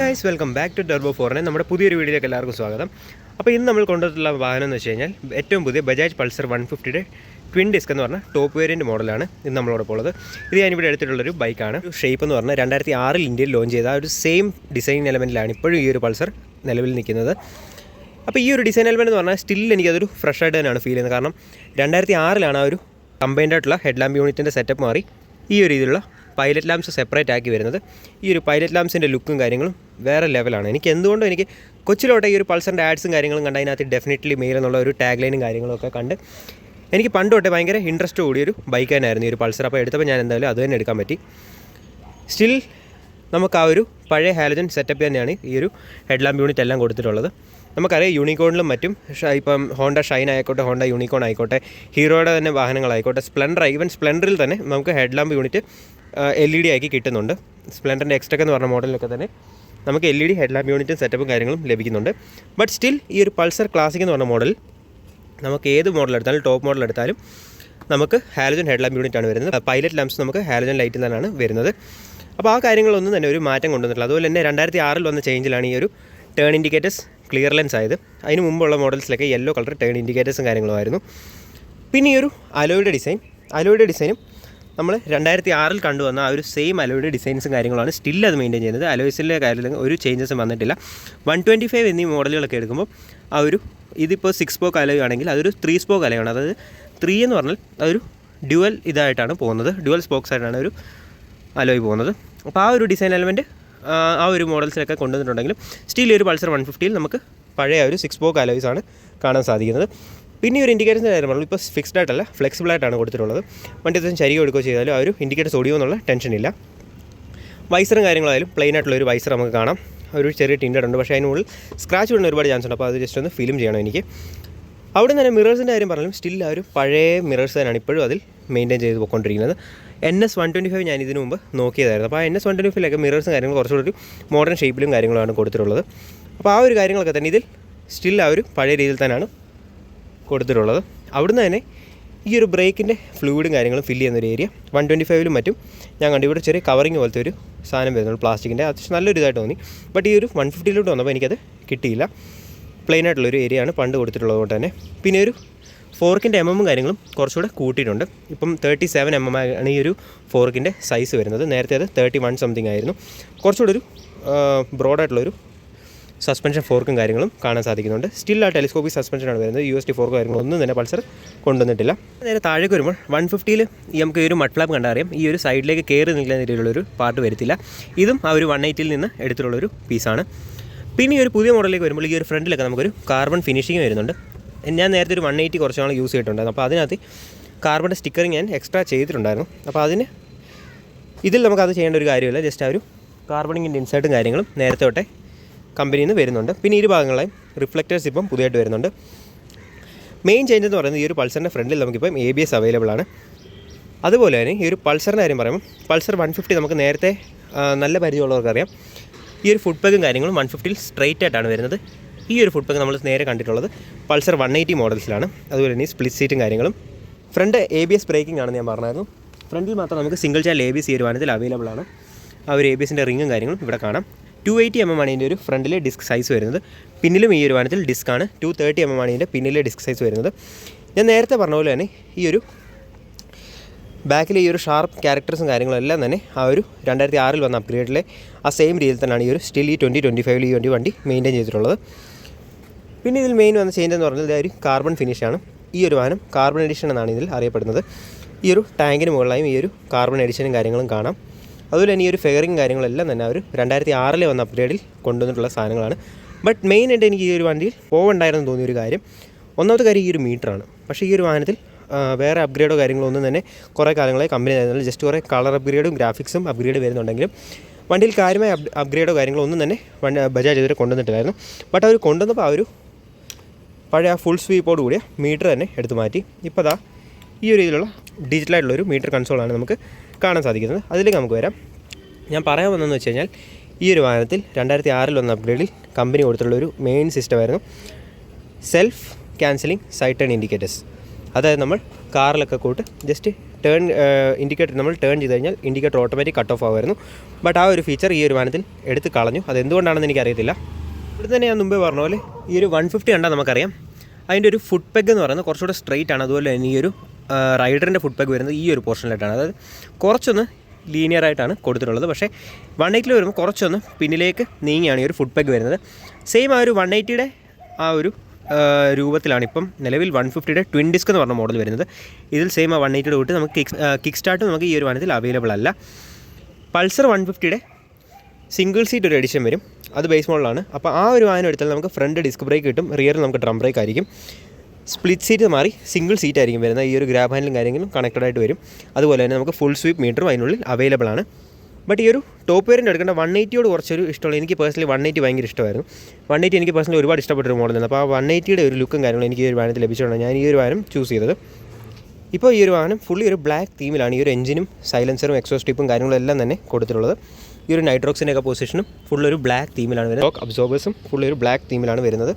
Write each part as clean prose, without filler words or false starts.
Guys welcome back to turbo 4 നമ്മുടെ പുതിയൊരു വീഡിയോയിലേക്ക് എല്ലാവർക്കും സ്വാഗതം. അപ്പോൾ ഇന്ന് നമ്മൾ കൊണ്ടുവന്നിട്ടുള്ള വാഹനം എന്ന് വെച്ച് കഴിഞ്ഞാൽ ഏറ്റവും പുതിയ ബജാജ് പൾസർ 150യുടെ ട്വിൻ ഡിസ്ക് എന്ന് പറഞ്ഞാൽ ടോപ്പ് വേരിയൻറ്റ് മോഡലാണ് ഇന്ന് നമ്മളോടൊപ്പം ഉള്ളത്. ഇത് ഞാനിവിടെ എടുത്തിട്ടുള്ളൊരു ബൈക്കാണ്. ഷേപ്പ് എന്ന് പറഞ്ഞാൽ 2006 ഇന്ത്യയിൽ ലോഞ്ച് ചെയ്ത ഒരു സെയിം ഡിസൈൻ എലമെൻറ്റിലാണ് ഇപ്പോഴും ഈ ഒരു പൾസർ നിലവിൽ നിൽക്കുന്നത്. അപ്പോൾ ഈ ഒരു ഡിസൈൻ എലമെൻറ്റ് എന്ന് പറഞ്ഞാൽ സ്റ്റിൽ എനിക്കതൊരു ഫ്രഷ് ആയിട്ട് തന്നെയാണ് ഫീൽ ചെയ്യുന്നത്. കാരണം 2006 ആ ഒരു കമ്പൈൻഡ് ആയിട്ടുള്ള ഹെഡ് ലാമ്പ് യൂണിറ്റിൻ്റെ സെറ്റപ്പ് മാറി ഈ ഒരു രീതിയിലുള്ള പൈലറ്റ് ലാംപ്സ് സെപ്പറേറ്റ് ആക്കി വരുന്നത്. ഈ ഒരു പൈലറ്റ് ലാംപ്സിൻ്റെ ലുക്കും കാര്യങ്ങളും വേറെ ലെവലാണ്. എനിക്ക് കൊച്ചിലോട്ടെ ഈ ഒരു പൾസറിൻ്റെ ആഡ്സും കാര്യങ്ങളും കണ്ട് അതിനകത്ത് ഡെഫിനറ്റ്ലി മെയിൽ എന്നുള്ള ഒരു ടാഗ് ലൈനും കാര്യങ്ങളൊക്കെ കണ്ട് എനിക്ക് പണ്ട് തൊട്ടേ ഭയങ്കര ഇൻട്രസ്റ്റ് കൂടിയൊരു ബൈക്ക് തന്നെയായിരുന്നു ഈ ഒരു പൾസർ. അപ്പോൾ എടുത്തപ്പോൾ ഞാൻ എന്തായാലും അത് തന്നെ എടുക്കാൻ പറ്റി. സ്റ്റിൽ നമുക്ക് ആ ഒരു പഴയ ഹാലജൻ സെറ്റപ്പ് തന്നെയാണ് ഈ ഒരു ഹെഡ് ലാമ്പ് യൂണിറ്റ് എല്ലാം കൊടുത്തിട്ടുള്ളത്. നമുക്കറിയാം യൂണിക്കോണിലും മറ്റും ഇപ്പം ഹോണ്ട ഷൈൻ ആയിക്കോട്ടെ, ഹോണ്ട യൂണിക്കോൺ ആയിക്കോട്ടെ, ഹീറോയുടെ തന്നെ വാഹനങ്ങളായിക്കോട്ടെ, ഈവൻ സ്പ്ലെൻഡറിൽ തന്നെ നമുക്ക് ഹെഡ് ലാമ്പ് യൂണിറ്റ് LED ആക്കി കിട്ടുന്നുണ്ട്. സ്പ്ലെൻഡറിൻ്റെ എക്സ്ട്രക്ക് എന്ന് പറഞ്ഞ മോഡലിലൊക്കെ തന്നെ നമുക്ക് LED ഹെഡ് ലാമ്പ് യൂണിറ്റും സെറ്റപ്പും കാര്യങ്ങളും ലഭിക്കുന്നുണ്ട്. ബട്ട് സ്റ്റിൽ ഈ ഒരു പൾസർ ക്ലാസിക് എന്ന് പറഞ്ഞ മോഡൽ നമുക്ക് ഏത് മോഡൽ എടുത്താലും ടോപ്പ് മോഡൽ എടുത്താലും നമുക്ക് ഹാലജൻ ഹെഡ് ലാമ്പ് യൂണിറ്റാണ് വരുന്നത്. പൈലറ്റ് ലാംപ്സ് നമുക്ക് ഹാലജൻ ലൈറ്റിൽ തന്നെയാണ് വരുന്നത്. അപ്പോൾ ആ കാര്യങ്ങളൊന്നും തന്നെ ഒരു മാറ്റം കൊണ്ടുവന്നിട്ടില്ല. അതുപോലെ തന്നെ 2006 വന്ന ചേഞ്ചിലാണ് ഈ ഒരു ടേൺ ഇൻഡിക്കേറ്റേഴ്സ് ക്ലിയർ ലെൻസ് ആയത്. അതിന് മുമ്പുള്ള മോഡൽസിലൊക്കെ യെല്ലോ കളർ ടേൺ ഇൻഡിക്കേറ്റേഴ്സും കാര്യങ്ങളുമായിരുന്നു. പിന്നെ ഈ ഒരു അലോയുടെ ഡിസൈനും നമ്മൾ 2006 കണ്ടുവന്ന ആ ഒരു സെയിം അലോയുടെ ഡിസൈൻസും കാര്യങ്ങളാണ് സ്റ്റിൽ അത് മെയിൻറ്റെയിൻ ചെയ്യുന്നത്. അലോയ്സിലെ കാര്യത്തിൽ ഒരു ചേഞ്ചസും വന്നിട്ടില്ല. 125 എന്നീ മോഡലുകളൊക്കെ എടുക്കുമ്പോൾ ആ ഒരു ഇതിപ്പോൾ 6 സ്പോക്ക് അലോയ് ആണെങ്കിൽ അതൊരു 3 സ്പോക്ക് അലോയാണ്. അതായത് 3 എന്ന് പറഞ്ഞാൽ അതൊരു ഡ്യുവൽ ഇതായിട്ടാണ് പോകുന്നത്, ഡ്യുവൽ സ്പോക്സ് ആയിട്ടാണ് ഒരു അലോയ് പോകുന്നത്. അപ്പോൾ ആ ഒരു ഡിസൈൻ എലമെൻറ്റ് ആ ഒരു മോഡൽസിലൊക്കെ കൊണ്ടുവന്നിട്ടുണ്ടെങ്കിലും സ്റ്റിൽ ഒരു പൾസർ 150യിൽ നമുക്ക് പഴയ ഒരു 6 സ്പോക്ക് അലോയ്സാണ് കാണാൻ സാധിക്കുന്നത്. പിന്നെ ഒരു ഇൻഡിക്കേറ്റേഴ്സിൻ്റെ കാര്യം പറഞ്ഞു, ഇപ്പോൾ ഫിക്സ്ഡ് ആയിട്ടല്ല ഫ്ലെക്സിബിൾ ആയിട്ടാണ് കൊടുത്തിട്ടുള്ളത്. വണ്ടി അത്യാവശ്യം ചരിയോ എടുക്കുകയോ ചെയ്താലും ആ ഒരു ഇൻഡിക്കേറ്റേഴ്സ് ഓടിയോ എന്നുള്ള ടെൻഷനില്ല. വൈസറും കാര്യങ്ങളായാലും പ്ലെയിൻ ആയിട്ടുള്ളൊരു വൈസർ നമുക്ക് കാണാം. ഒരു ചെറിയ ടിൻഡഡ് ഉണ്ട്, പക്ഷേ അതിനുള്ളിൽ സ്ക്രാച്ച് വിടുന്ന ഒരുപാട് ചാൻസ് ഉണ്ട്. അപ്പോൾ അത് ജസ്റ്റ് ഒന്ന് ഫിലിം ചെയ്യണം എനിക്ക്. അവിടെ തന്നെ മിറേഴ്സിൻ്റെ കാര്യം പറഞ്ഞാലും സ്റ്റിൽ ആ ഒരു പഴയ മിറേഴ്സ് തന്നെയാണ് ഇപ്പോഴും അതിൽ മെയിൻറ്റെയിൻ ചെയ്ത് പോയിക്കൊണ്ടിരിക്കുന്നത്. NS 125 ഞാൻ ഇതിനു മുമ്പ് നോക്കിയതായിരുന്നു. അപ്പോൾ ആ NS 125 മിറേഴ്സും കാര്യങ്ങളും കുറച്ചുകൂടി ഒരു മോഡേൺ ഷേപ്പിലും കാര്യങ്ങളാണ് കൊടുത്തിട്ടുള്ളത്. അപ്പോൾ ആ ഒരു കാര്യങ്ങളൊക്കെ തന്നെ ഇതിൽ സ്റ്റിൽ ആ ഒരു പഴയ രീതിയിൽ തന്നെയാണ് കൊടുത്തിട്ടുള്ളത്. അവിടുന്ന് തന്നെ ഈ ഒരു ബ്രേക്കിൻ്റെ ഫ്ലൂയിഡും കാര്യങ്ങളും ഫില്ല് ചെയ്യുന്നൊരു ഏരിയ 125 മറ്റും ഞാൻ കണ്ടു. ഇവിടെ ചെറിയ കവറിങ് പോലത്തെ ഒരു സാധനം വരുന്നുള്ളൂ പ്ലാസ്റ്റിക്കിൻ്റെ. അത്യാവശ്യം നല്ലൊരു ഇതായിട്ട് തോന്നി. ബട്ട് ഈ ഒരു 150 വന്നപ്പോൾ എനിക്കത് കിട്ടിയില്ല. പ്ലെയിൻ ആയിട്ടുള്ളൊരു ഏരിയ ആണ് പണ്ട് കൊടുത്തിട്ടുള്ളത് കൊണ്ട് തന്നെ. പിന്നെ ഒരു ഫോർക്കിൻ്റെ കാര്യങ്ങളും കുറച്ചുകൂടെ കൂട്ടിയിട്ടുണ്ട്. ഇപ്പം 37 ആണ് ഈ ഒരു ഫോർക്കിൻ്റെ സൈസ് വരുന്നത്. നേരത്തെ അത് 31 സംതിങ് ആയിരുന്നു. കുറച്ചുകൂടെ ഒരു ബ്രോഡായിട്ടുള്ളൊരു സസ്പെൻഷൻ ഫോർക്കും കാര്യങ്ങളും കാണാൻ സാധിക്കുന്നുണ്ട്. സ്റ്റിൽ ആ ടെലിസ്കോപ്പിക് സസ്പെൻഷനാണ് വരുന്നത്. USD ഫോർക്ക് കാര്യങ്ങളൊന്നും തന്നെ പൾസർ കൊണ്ടുവന്നിട്ടില്ല. നേരെ താഴേക്ക് വരുമ്പോൾ 150യിൽ നമുക്ക് ഈ ഒരു മഡ് ഫ്ലാപ്പ് കണ്ടറിയാം. ഈ ഒരു സൈഡിലേക്ക് കയറി നിൽക്കുന്ന രീതിയിലുള്ളൊരു പാർട്ട് വരുത്തില്ല. ഇതും ആ ഒരു 180യിൽ നിന്ന് എടുത്തിട്ടുള്ളൊരു പീസാണ്. പിന്നെ ഈ ഒരു പുതിയ മോഡലിലേക്ക് വരുമ്പോൾ ഈ ഒരു ഫ്രണ്ടിലൊക്കെ നമുക്കൊരു കാർബൺ ഫിനിഷിങ് വരുന്നുണ്ട്. ഞാൻ നേരത്തെ ഒരു 180 കുറച്ച് നാൾ യൂസ് ചെയ്തിട്ടുണ്ടായിരുന്നു. അപ്പോൾ അതിനകത്ത് കാർബണിൻ്റെ സ്റ്റിക്കറിങ് ഞാൻ എക്സ്ട്രാ ചെയ്തിട്ടുണ്ടായിരുന്നു. അപ്പോൾ ഇതിൽ നമുക്കത് ചെയ്യേണ്ട ഒരു കാര്യമില്ല. ജസ്റ്റ് ആ ഒരു കാർബണിങ്ങിൻ്റെ ഇൻസേർട്ടും കാര്യങ്ങളും നേരത്തെ തൊട്ടേ കമ്പനിയിൽ നിന്ന് വരുന്നുണ്ട്. പിന്നെ ഈ ഭാഗങ്ങളായും റിഫ്ലക്റ്റേഴ്സ് ഇപ്പം പുതിയതായിട്ട് വരുന്നുണ്ട്. മെയിൻ ചേഞ്ച് എന്ന് പറയുന്നത് ഈ ഒരു പൾസറിൻ്റെ ഫ്രണ്ടിൽ നമുക്കിപ്പം ABS അവൈലബിൾ ആണ്. അതുപോലെ തന്നെ ഈ ഒരു പൾസറിൻ്റെ കാര്യം പറയുമ്പോൾ പൾസർ 150 നമുക്ക് നേരത്തെ നല്ല പരിചയമുള്ളവർക്കറിയാം. ഈ ഒരു ഫുഡ് പെഗും കാര്യങ്ങളും 150യിൽ സ്ട്രെയിറ്റ് ആയിട്ടാണ് വരുന്നത്. ഈ ഒരു ഫുഡ് പെഗ് നമ്മൾ നേരെ കണ്ടിട്ടുള്ളത് പൾസർ 180 മോഡൽസിലാണ്. അതുപോലെ തന്നെ സ്പ്ലിറ്റ് സീറ്റും കാര്യങ്ങളും. ഫ്രണ്ട് ABS ബ്രേക്കിംഗ് ആണെന്ന് ഞാൻ പറഞ്ഞായിരുന്നു. ഫ്രണ്ടിൽ മാത്രം നമുക്ക് സിംഗിൾ ചാനൽ ABS ഈ ഒരു വാഹനത്തിൽ അവൈലബിൾ ആണ്. ആ ഒരു ABSൻ്റെ റിങ്ങും കാര്യങ്ങളും ഇവിടെ കാണാം. 280 mm ആണ് ഇതിൻ്റെ ഒരു ഫ്രണ്ടിലെ ഡിസ്ക് സൈസ് വരുന്നത്. പിന്നിലും ഈ ഒരു വാഹനത്തിൽ ഡിസ്ക്കാണ്. 230 mm ആണ് ഇതിൻ്റെ പിന്നിലെ ഡിസ്ക് സൈസ് വരുന്നത്. ഞാൻ നേരത്തെ പറഞ്ഞ പോലെ തന്നെ ഈ ഒരു ബാക്കിലെ ഈ ഒരു ഷാർപ്പ് ക്യാരക്ടേഴ്സും കാര്യങ്ങളും എല്ലാം തന്നെ ആ ഒരു 2006 വന്ന അപ്ഗ്രേഡിലെ ആ സെയിം രീതിയിൽ തന്നെയാണ് ഈ ഒരു സ്റ്റിൽ ഈ 2025 ഈ വണ്ടി മെയിൻറ്റെയിൻ ചെയ്തിട്ടുള്ളത്. പിന്നെ ഇതിൽ മെയിൻ വന്ന ചേഞ്ച് എന്ന് പറഞ്ഞാൽ ഒരു കാർബൺ ഫിനിഷാണ്. ഈ ഒരു വാഹനം കാർബൺ എഡിഷൻ എന്നാണ് ഇതിൽ അറിയപ്പെടുന്നത്. ഈ ഒരു ടാങ്കിന് മുകളിലായും ഈ ഒരു കാർബൺ എഡിഷനും കാര്യങ്ങളും കാണാം. അതുപോലെ തന്നെ ഈ ഒരു ഫെയറിങ് കാര്യങ്ങളെല്ലാം തന്നെ ആ ഒരു 2006 വന്ന അപ്ഗ്രേഡിൽ കൊണ്ടുവന്നിട്ടുള്ള സാധനങ്ങളാണ്. ബട്ട് മെയിനായിട്ട് എനിക്ക് ഈ ഒരു വണ്ടിയിൽ പോവുണ്ടായിരുന്നു തോന്നിയ ഒരു കാര്യം, ഒന്നാമത്തെ കാര്യം ഈ ഒരു മീറ്ററാണ്. പക്ഷേ ഈ ഒരു വാഹനത്തിൽ വേറെ അപ്ഗ്രേഡോ കാര്യങ്ങളോ ഒന്നും തന്നെ കുറേ കാലങ്ങളായി കമ്പനി തരുന്നില്ല. ജസ്റ്റ് കുറേ കളർ അപ്ഗ്രേഡും ഗ്രാഫിക്സും അപ്ഗ്രേഡ് വരുന്നുണ്ടെങ്കിലും വണ്ടിയിൽ കാര്യമായ അപ്ഗ്രേഡോ കാര്യങ്ങളോ ഒന്നും തന്നെ ബജാജ് ഇതുവരെ കൊണ്ടുവന്നിട്ടില്ലായിരുന്നു. ബട്ട് അവർ കൊണ്ടുവന്നപ്പോൾ ആ ഒരു പഴയ ഫുൾ സ്വീപ്പോട് കൂടിയ മീറ്റർ തന്നെ എടുത്തു മാറ്റി. ഇപ്പോൾ അതാ ഈ ഒരു രീതിയിലുള്ള ഡിജിറ്റലായിട്ടുള്ളൊരു മീറ്റർ കൺസോളാണ് നമുക്ക് കാണാൻ സാധിക്കുന്നത്. അതിലേക്ക് നമുക്ക് വരാം. ഞാൻ പറയാൻ വന്നതെന്ന് വെച്ച് കഴിഞ്ഞാൽ ഈ ഒരു വാഹനത്തിൽ 2006 വന്ന അപ്ഗ്രേഡിൽ കമ്പനി കൊടുത്തിട്ടുള്ളൊരു മെയിൻ സിസ്റ്റമായിരുന്നു self cancelling side turn indicators. അതായത് നമ്മൾ കാറിലൊക്കെ കൂട്ട് ജസ്റ്റ് ഇൻഡിക്കേറ്റർ നമ്മൾ ടേൺ ചെയ്ത് കഴിഞ്ഞാൽ ഇൻഡിക്കേറ്റർ ഓട്ടോമാറ്റിക് കട്ട് ഓഫ് ആകുമായിരുന്നു. ബട്ട് ആ ഒരു ഫീച്ചർ ഈ ഒരു വാഹനത്തിൽ എടുത്ത് കളഞ്ഞു. അതെന്തുകൊണ്ടാണെന്ന് എനിക്കറിയത്തില്ല. ഇവിടെ തന്നെ ഞാൻ മുമ്പേ പറഞ്ഞ പോലെ ഈ ഒരു 150 കണ്ടാൽ നമുക്കറിയാം അതിൻ്റെ ഒരു ഫുഡ് പെഗ് എന്ന് പറയുന്നത് കുറച്ചുകൂടെ സ്ട്രെയിറ്റ് ആണ്. അതുപോലെ തന്നെ ഈ ഒരു റൈഡറിൻ്റെ ഫുഡ് പെഗ് വരുന്നത് ഈ ഒരു പോർഷനിലായിട്ടാണ്. അതായത് കുറച്ചൊന്ന് ലീനിയർ ആയിട്ടാണ് കൊടുത്തിട്ടുള്ളത്. പക്ഷേ 180 വരുമ്പോൾ കുറച്ചൊന്ന് പിന്നിലേക്ക് നീങ്ങിയാണ് ഈ ഒരു ഫുഡ് പെഗ് വരുന്നത്. സെയിം ആ ഒരു 180യുടെ ആ ഒരു രൂപത്തിലാണ് ഇപ്പം നിലവിൽ 150യുടെ ട്വിൻ ഡിസ്ക് എന്ന് പറഞ്ഞ മോഡൽ വരുന്നത്. ഇതിൽ സെയിം ആ 180യുടെ കൂട്ടി നമുക്ക് കിക്ക് സ്റ്റാർട്ട് നമുക്ക് ഈ ഒരു വാഹനത്തിൽ അവൈലബിൾ അല്ല. പൾസർ 150യുടെ സിംഗിൾ സീറ്റ് ഒരു എഡിഷൻ വരും. അത് ബേസ് മോഡലാണ്. അപ്പോൾ ആ ഒരു വാഹനം എടുത്താൽ നമുക്ക് ഫ്രണ്ട് ഡിസ്ക് ബ്രേക്ക് കിട്ടും, റിയറിൽ നമുക്ക് ഡ്രം ബ്രേക്ക് ആയിരിക്കും. സ്പ്ലിറ്റ് സീറ്റ് മാറി സിംഗിൾ സീറ്റ് ആയിരിക്കും വരുന്നത്. ഈ ഒരു ഗ്രാബ് ഹാൻഡിലും കാര്യങ്ങളും കണക്റ്റഡ് ആയിട്ട് വരും. അതുപോലെ തന്നെ നമുക്ക് ഫുൾ സ്വീപ്പ് മീറ്ററും അതിനുള്ളിൽ അവൈലബിൾ ആണ്. ബട്ട് ഈ ഒരു ടോപ്പ് വേരിയൻ്റ് എടുക്കേണ്ട 180യോട് കുറച്ചൊരു ഇഷ്ടമുള്ള, എനിക്ക് പേഴ്സണലി 180 ഭയങ്കര ഇഷ്ടമായിരുന്നു. 180 എനിക്ക് പേഴ്സണലി ഒരുപാട് ഇഷ്ടപ്പെട്ടൊരു മോഡലാണ്. അപ്പോൾ ആ 180യുടെ ഒരു ലുക്കും കാര്യങ്ങളും എനിക്ക് ഈ ഒരു വാഹനത്തിൽ ലഭിച്ചുകൊണ്ടാണ് ഞാൻ ഈ ഒരു വാഹനം ചൂസ് ചെയ്തത്. ഇപ്പോൾ ഈ ഒരു വാഹനം ഫുള്ളി ഒരു ബ്ലാക്ക് തീമിലാണ് ഈ ഒരു എഞ്ചിനും സൈലൻസറും എക്സോസ്റ്റ് ടിപ്പും കാര്യങ്ങളും എല്ലാം തന്നെ കൊടുത്തിട്ടുള്ളത്. ഈ ഒരു നൈട്രോക്സിൻ്റെ ഒക്കെ പൊസിഷനും ഫുള്ളൊരു ബ്ലാക്ക് തീമിലാണ് വരുന്നത്. ഷോക്ക് അബ്സോർബേഴ്സും ഫുള്ളി ഒരു ബ്ലാക്ക് തീമിലാണ് വരുന്നത്.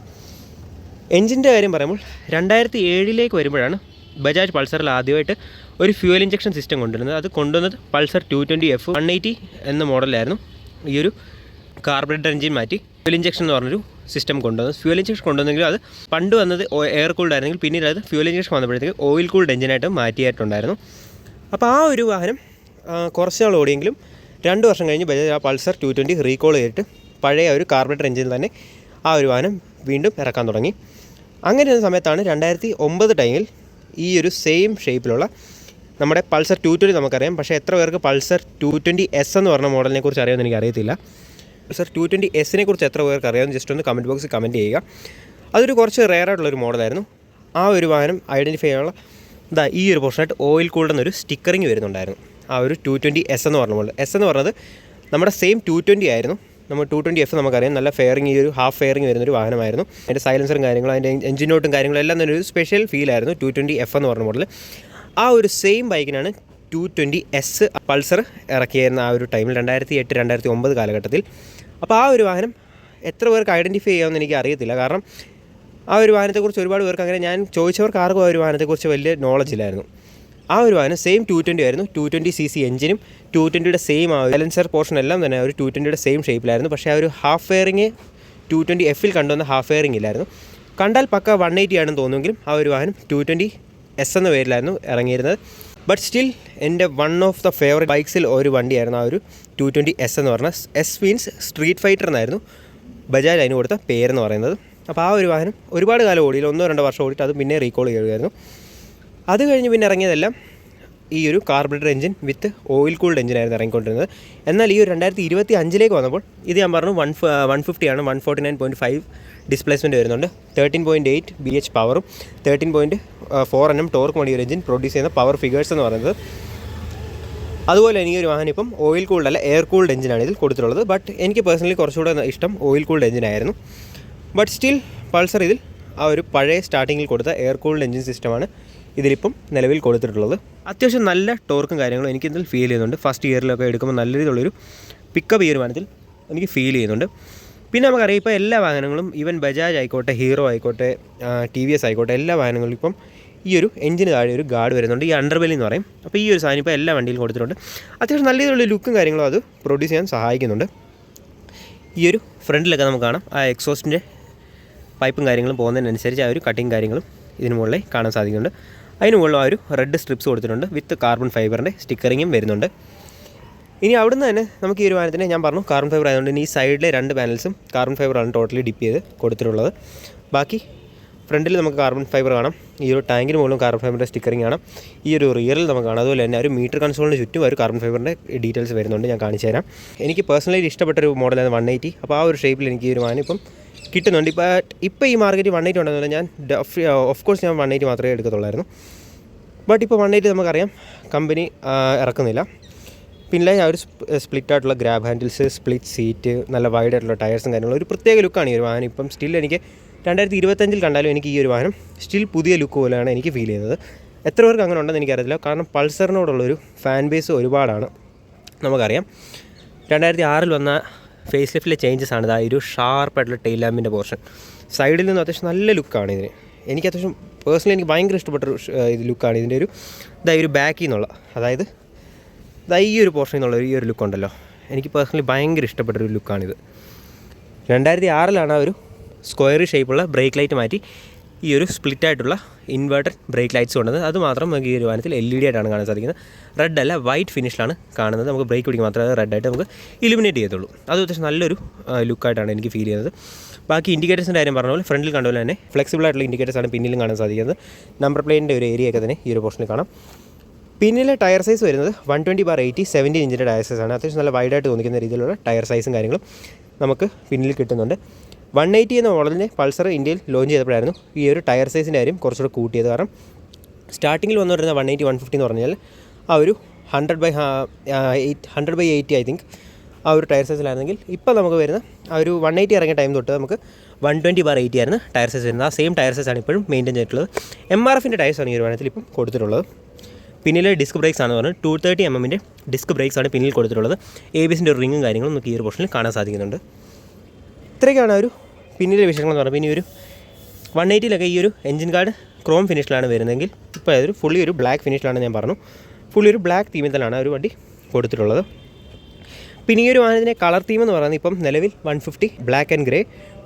എഞ്ചിൻ്റെ കാര്യം പറയുമ്പോൾ 2007 വരുമ്പോഴാണ് ബജാജ് പൾസറിൽ ആദ്യമായിട്ട് ഒരു ഫ്യൂവൽ ഇഞ്ചക്ഷൻ സിസ്റ്റം കൊണ്ടുവരുന്നത്. അത് കൊണ്ടുവന്നത് പൾസർ 220F 180 എന്ന മോഡലായിരുന്നു. ഈ ഒരു കാർബറേറ്റർ എഞ്ചിൻ മാറ്റി ഫ്യൂവൽ ഇഞ്ചക്ഷൻ എന്ന് പറഞ്ഞൊരു സിസ്റ്റം കൊണ്ടുവന്നത്. ഫ്യൂവൽ ഇഞ്ചക്ഷൻ കൊണ്ടുവന്നെങ്കിൽ അത് പണ്ട് വന്നത് എയർ കൂൾഡ് ആയിരുന്നെങ്കിൽ പിന്നീട് അത് ഫ്യൂവൽ ഇഞ്ചക്ഷൻ വന്നപ്പോഴത്തേക്ക് ഓയിൽ കൂൾഡ് എഞ്ചിനായിട്ട് മാറ്റിയിട്ടുണ്ടായിരുന്നു. അപ്പോൾ ആ ഒരു വാഹനം കുറച്ച് നാൾ ഓടിയെങ്കിലും 2 വർഷം കഴിഞ്ഞ് ബജാജ് ആ പൾസർ 220 റീകോൾ ചെയ്തിട്ട് പഴയ ഒരു കാർബറേറ്റർ എഞ്ചിനിൽ തന്നെ ആ ഒരു വാഹനം വീണ്ടും ഇറക്കാൻ തുടങ്ങി. അങ്ങനെ ഒരു സമയത്താണ് 2009 ടൈമിൽ ഈ ഒരു സെയിം ഷേപ്പിലുള്ള നമ്മുടെ പൾസർ 220 നമുക്കറിയാം. പക്ഷേ എത്ര പേർക്ക് പൾസർ 220S എന്ന് പറഞ്ഞ മോഡലിനെ കുറിച്ച് അറിയാമെന്ന് എനിക്കറിയത്തില്ല. പൾസർ 220Sനെ കുറിച്ച് എത്ര പേർക്ക് അറിയാമെന്ന് ജസ്റ്റ് ഒന്ന് കമൻറ്റ് ബോക്സിൽ കമൻറ്റ് ചെയ്യുക. അതൊരു കുറച്ച് റെയർ ആയിട്ടുള്ളൊരു മോഡലായിരുന്നു. ആ ഒരു വാഹനം ഐഡൻറ്റിഫൈ ചെയ്യാനുള്ള ഈ ഒരു പോർഷനായിട്ട് ഓയിൽ കൂൾഡ് എന്നൊരു സ്റ്റിക്കറിങ് വരുന്നുണ്ടായിരുന്നു. ആ ഒരു 220S എന്ന് പറഞ്ഞ മോഡൽ. എസ് എന്ന് പറഞ്ഞത് നമ്മുടെ സെയിം 220 ആയിരുന്നു. നമ്മൾ 220F നമുക്കറിയാം, നല്ല ഫെയറിങ്, ഈ ഒരു ഹാഫ് ഫെയറിങ് വരുന്നൊരു വാഹനമായിരുന്നു. അതിൻ്റെ സൈലൻസറും കാര്യങ്ങളും അതിൻ്റെ എഞ്ചിൻ നോട്ടും കാര്യങ്ങളും എല്ലാം തന്നെ ഒരു സ്പെഷ്യൽ ഫീലായിരുന്നു 220F എന്ന് പറഞ്ഞ മോഡൽ. ആ ഒരു സെയിം ബൈക്കിനാണ് 220S പൾസർ ഇറക്കിയായിരുന്ന ആ ഒരു ടൈമിൽ 2008-2009 കാലഘട്ടത്തിൽ. അപ്പോൾ ആ ഒരു വാഹനം എത്ര പേർക്ക് ഐഡൻറ്റിഫൈ ചെയ്യാമെന്ന് എനിക്ക് അറിയത്തില്ല. കാരണം ആ ഒരു വാഹനത്തെക്കുറിച്ച് ഒരുപാട് പേർക്ക്, അങ്ങനെ ഞാൻ ചോദിച്ചവർക്ക് ആർക്കും ആ ഒരു വാഹനത്തെക്കുറിച്ച് വലിയ നോളജ് ഇല്ലായിരുന്നു. ആ ഒരു വാഹനം സെയിം 220 ആയിരുന്നു. 220cc എഞ്ചിനും 220യുടെ സെയിം ആ സൈലൻസർ പോർഷൻ എല്ലാം തന്നെ ഒരു 220യുടെ സെയിം ഷേപ്പിലായിരുന്നു. പക്ഷേ ആ ഒരു ഹാഫ് ഫെയറിങ് 220Fൽ കണ്ടുവന്ന ഹാഫ് ഫെയറിങ് ഇല്ലായിരുന്നു. കണ്ടാൽ പക്ക 180 ആണെന്ന് തോന്നുമെങ്കിലും ആ ഒരു വാഹനം 220S എന്ന പേരിലായിരുന്നു ഇറങ്ങിയിരുന്നത്. ബട്ട് സ്റ്റിൽ എൻ്റെ വൺ ഓഫ് ദ ഫേവറേറ്റ് ബൈക്സിൽ ഒരു വണ്ടിയായിരുന്നു ആ ഒരു 220S എന്ന് പറഞ്ഞാൽ. എസ് മീൻസ് സ്ട്രീറ്റ് ഫൈറ്റർ എന്നായിരുന്നു ബജാജ് അതിന് കൊടുത്ത പേരെന്ന് പറയുന്നത്. അപ്പോൾ ആ ഒരു വാഹനം ഒരുപാട് കാലം ഓടിയില്ല, 1-2 വർഷം ഓടിയിട്ട് അത് പിന്നെ റീകോൾ ചെയ്യുമായിരുന്നു. അത് കഴിഞ്ഞ് പിന്നെ ഇറങ്ങിയതെല്ലാം ഈ ഒരു carburettor engine with oil cooled എഞ്ചിനായിരുന്നു ഇറങ്ങിക്കൊണ്ടിരുന്നത്. എന്നാൽ ഈ ഒരു 2025 വന്നപ്പോൾ ഇത് ഞാൻ പറഞ്ഞു 150 ആണ്. 149.5 ഡിസ്പ്ലേസ്മെൻറ്റ് വരുന്നുണ്ട്. 13.8 BH പവറും 13.4 Nm ടോർക്ക് മണി ഒരു എഞ്ചിൻ പ്രൊഡ്യൂസ് ചെയ്യുന്ന പവർ ഫിഗേഴ്സ് എന്ന് പറയുന്നത്. അതുപോലെ തന്നെ ഈ ഒരു വാഹനം ഇപ്പം ഓയിൽ കൂൾഡ് അല്ല, എയർ കൂൾഡ് എഞ്ചിനാണ് ഇതിൽ കൊടുത്തിട്ടുള്ളത്. ബട്ട് എനിക്ക് പേഴ്സണലി കുറച്ചുകൂടെ ഇഷ്ടം ഓയിൽ കൂൾഡ് എഞ്ചിനായിരുന്നു. ബട്ട് സ്റ്റിൽ പൾസർ ഇതിൽ ആ ഒരു പഴയ സ്റ്റാർട്ടിങ്ങിൽ കൊടുത്ത എയർ കൂൾഡ് എഞ്ചിൻ സിസ്റ്റമാണ് ഇതിലിപ്പം നിലവിൽ കൊടുത്തിട്ടുള്ളത്. അത്യാവശ്യം നല്ല ടോർക്കും കാര്യങ്ങളും എനിക്ക് ഇതിൽ ഫീൽ ചെയ്യുന്നുണ്ട്. ഫസ്റ്റ് ഗിയറിലൊക്കെ എടുക്കുമ്പോൾ നല്ല രീതിയിലുള്ളൊരു പിക്കപ്പ് ഈ ഒരു വാഹനത്തിൽ എനിക്ക് ഫീൽ ചെയ്യുന്നുണ്ട്. പിന്നെ നമുക്കറിയാം ഇപ്പോൾ എല്ലാ വാഹനങ്ങളും, ഈവൻ ബജാജ് ആയിക്കോട്ടെ, ഹീറോ ആയിക്കോട്ടെ, TVS ആയിക്കോട്ടെ, എല്ലാ വാഹനങ്ങളും ഇപ്പം ഈ ഒരു എഞ്ചിന് താഴെ ഒരു ഗാർഡ് വരുന്നുണ്ട്, ഈ അണ്ടർബെല്ലി എന്ന് പറയും. അപ്പോൾ ഈ ഒരു സാധനം ഇപ്പോൾ എല്ലാ വണ്ടിയിലും കൊടുത്തിട്ടുണ്ട്. അത്യാവശ്യം നല്ല രീതിയിലുള്ള ലുക്കും കാര്യങ്ങളും അത് പ്രൊഡ്യൂസ് ചെയ്യാൻ സഹായിക്കുന്നുണ്ട്. ഈ ഒരു ഫ്രണ്ടിലൊക്കെ നമുക്ക് കാണാം ആ എക്സോസ്റ്റിൻ്റെ പൈപ്പും കാര്യങ്ങളും പോകുന്നതിനനുസരിച്ച് ആ ഒരു കട്ടിങ് കാര്യങ്ങളും ഇതിന് മുകളിൽ കാണാൻ സാധിക്കുന്നുണ്ട്. അതിന് മുകളിൽ ആ ഒരു റെഡ് സ്ട്രിപ്സ് കൊടുത്തിട്ടുണ്ട് വിത്ത് കാർബൺ ഫൈബറിൻ്റെ സ്റ്റിക്കറിങ്ങും വരുന്നുണ്ട്. ഇനി അവിടുന്ന് തന്നെ നമുക്ക് ഈ ഒരു വാഹനത്തിന് ഞാൻ പറഞ്ഞു കാർബൺ ഫൈബർ ആയതുകൊണ്ട് ഇനി ഈ സൈഡിലെ 2 പാനൽസും കാർബൺ ഫൈബറാണ് ടോട്ടലി ഡിപ്പ് ചെയ്ത് കൊടുത്തിട്ടുള്ളത്. ബാക്കി ഫ്രണ്ടിൽ നമുക്ക് കാർബൺ ഫൈബർ കാണാം, ഈ ഒരു ടാങ്കിന് മുകളിലും കാർബൺ ഫൈബറിൻ്റെ സ്റ്റിക്കറിങ് കാണാം, ഈ ഒരു റിയറിൽ നമുക്ക് കാണാം. അതുപോലെ തന്നെ ഒരു മീറ്റർ കൺസോളിന് ചുറ്റും ഒരു കാർബൺ ഫൈബറിൻ്റെ ഡീറ്റെയിൽസ് വരുന്നുണ്ട്, ഞാൻ കാണിച്ചു തരാം. എനിക്ക് പേഴ്സണലി ഇഷ്ടപ്പെട്ടൊരു മോഡലാണ് 180. അപ്പോൾ ആ ഒരു ഷേപ്പിൽ എനിക്ക് ഈ ഒരു വാഹനം ഇപ്പം കിട്ടുന്നുണ്ട്. ഇപ്പോൾ ഈ മാർക്കറ്റിൽ 180 ഉണ്ടെന്നല്ല, ഞാൻ ഓഫ് കോഴ്സ് ഞാൻ 180 മാത്രമേ എടുക്കത്തുള്ളായിരുന്നു. ബട്ട് ഇപ്പോൾ 180 നമുക്കറിയാം കമ്പനി ഇറക്കുന്നില്ല. പിന്നെ ആ ഒരു സ്പ്ലിറ്റ് ആയിട്ടുള്ള ഗ്രാബ് ഹാൻഡിൽസ്, സ്പ്ലിറ്റ് സീറ്റ്, നല്ല വൈഡ് ആയിട്ടുള്ള ടയർസും കാര്യങ്ങളും, ഒരു പ്രത്യേക ലുക്കാണ് ഈ ഒരു വാഹനം. ഇപ്പം സ്റ്റിൽ എനിക്ക് 2025 കണ്ടാലും എനിക്ക് ഈ ഒരു വാഹനം സ്റ്റിൽ പുതിയ ലുക്ക് പോലെയാണ് എനിക്ക് ഫീൽ ചെയ്യുന്നത്. എത്ര പേർക്ക് അങ്ങനെ ഉണ്ടെന്ന് എനിക്കറിയത്തില്ല. കാരണം പൾസറിനോടുള്ളൊരു ഫാൻ ബേസ് ഒരുപാടാണ്. നമുക്കറിയാം 2006 വന്ന ഫേസ് ലിഫ്റ്റിലെ ചേഞ്ചസ് ആണ്. ഈ ഒരു ഷാർപ്പായിട്ടുള്ള ടെയിൽ ലാമ്പിൻ്റെ പോർഷൻ. സൈഡിൽ നിന്ന് അത്യാവശ്യം നല്ല ലുക്കാണ് ഇതിന്. എനിക്ക് അത്യാവശ്യം പേഴ്സണലി എനിക്ക് ഭയങ്കര ഇഷ്ടപ്പെട്ടൊരു ഇത് ലുക്കാണ് ഇതിൻ്റെ ഒരു ബാക്കിൽ നിന്നുള്ള, അതായത് ഈ ഒരു പോർഷനിൽ നിന്നുള്ള ഈ ഒരു ലുക്കുണ്ടല്ലോ, എനിക്ക് പേഴ്സണലി ഭയങ്കര ഇഷ്ടപ്പെട്ടൊരു ലുക്കാണിത്. 2006 ഒരു സ്ക്വയർ ഷേപ്പുള്ള ബ്രേക്ക് ലൈറ്റ് മാറ്റി ഈ ഒരു സ്പ്ലിറ്റായിട്ടുള്ള ഇൻവേർട്ടഡ് ബ്രേക്ക് ലൈറ്റ്സ് കൊണ്ടുവന്നത്. അതുമാത്രം നമുക്ക് ഈ ഒരു വാഹനത്തിൽ LED ആയിട്ടാണ് കാണാൻ സാധിക്കുന്നത്. റെഡ് അല്ല, വൈറ്റ് ഫിനിഷിലാണ് കാണുന്നത്. നമുക്ക് ബ്രേക്ക് പിടിക്കുക മാത്രമേ റെഡായിട്ട് നമുക്ക് ഇലുമിനേറ്റ് ചെയ്യത്തുള്ളൂ. അത് അത്യാവശ്യം നല്ലൊരു ലുക്കായിട്ടാണ് എനിക്ക് ഫീൽ ചെയ്യുന്നത്. ബാക്കി ഇൻഡിക്കേറ്റേഴ്സിൻ്റെ കാര്യം പറഞ്ഞ പോലെ ഫ്രണ്ടിൽ കണ്ട പോലെ തന്നെ ഫ്ലെക്സിബിൾ ആയിട്ടുള്ള ഇൻഡിക്കേറ്റേഴ്സാണ് പിന്നിലും കാണാൻ സാധിക്കുന്നത്. നമ്പർ പ്ലേറ്റിൻ്റെ ഒരു ഏരിയയൊക്കെ തന്നെ ഈ ഒരു പോർഷനിൽ കാണാം. പിന്നിലെ ടയർ സൈസ് വരുന്നത് 120/80 17 ഇഞ്ചിൻ്റെ ടയർ സൈസാണ്. അത്യാവശ്യം നല്ല വൈഡായിട്ട് തോന്നിക്കുന്ന രീതിയിലുള്ള ടയർ സൈസും കാര്യങ്ങളും നമുക്ക് പിന്നിൽ കിട്ടുന്നുണ്ട്. 180 എന്ന മോഡലിനെ പൾസർ ഇന്ത്യയിൽ ലോഞ്ച് ചെയ്തപ്പോഴായിരുന്നു ഈ ഒരു ടയർ സൈസിൻ്റെ കാര്യം കുറച്ചുകൂടെ കൂട്ടിയത്. കാരണം സ്റ്റാർട്ടിങ്ങിൽ വന്നു വരുന്ന 180 150 എന്ന് പറഞ്ഞാൽ ആ ഒരു 100/80 ഐ തിങ്ക് ആ ഒരു ടയർ സൈസിലായിരുന്നെങ്കിൽ ഇപ്പോൾ നമുക്ക് വരുന്ന ആ ഒരു 180 ഇറങ്ങിയ ടൈം തൊട്ട് നമുക്ക് 120/80 ആയിരുന്നു ടയർ സൈസ് വരുന്നത്. ആ സെയിം ടയർ സൈസാണ് ഇപ്പോഴും മെയിൻറ്റെയിൻ ചെയ്തിട്ടുള്ളത്. MRFിൻ്റെ ടയർസാണ് ഈ ഒരു വാഹനത്തിൽ ഇപ്പം കൊടുത്തിട്ടുള്ളത്. പിന്നിലെ ഡിസ്ക് ബ്രേക്സ് ആണെന്ന് പറഞ്ഞാൽ 230 mm ഡിസ്ക് ബ്രേക്സ് ആണ് പിന്നിൽ കൊടുത്തിട്ടുള്ളത്. ABSൻ്റെ ഒരു റിങ്ങും കാര്യങ്ങളും നമുക്ക് ഈ ഒരു പോർഷനിൽ കാണാൻ സാധിക്കുന്നുണ്ട്. ഇത്രയൊക്കെയാണ് ഒരു പിന്നിലെ വിഷയങ്ങളെന്ന് പറഞ്ഞാൽ. പിന്നെ ഈ ഒരു 180 ഈ ഒരു എഞ്ചിൻ ഗാർഡ് ക്രോം ഫിനിഷിലാണ് വരുന്നതെങ്കിൽ ഇപ്പോൾ അതൊരു ഫുള്ളി ഒരു ബ്ലാക്ക് ഫിനിഷിലാണ്. ഞാൻ പറഞ്ഞു ഫുള്ളി ഒരു ബ്ലാക്ക് തീമിൽ തന്നെയാണ് ഒരു വണ്ടി കൊടുത്തിട്ടുള്ളത്. പിന്നെ ഈ ഒരു വാഹനത്തിൻ്റെ കളർ തീം എന്ന് പറയുന്നത് ഇപ്പം നിലവിൽ 150 black and grey,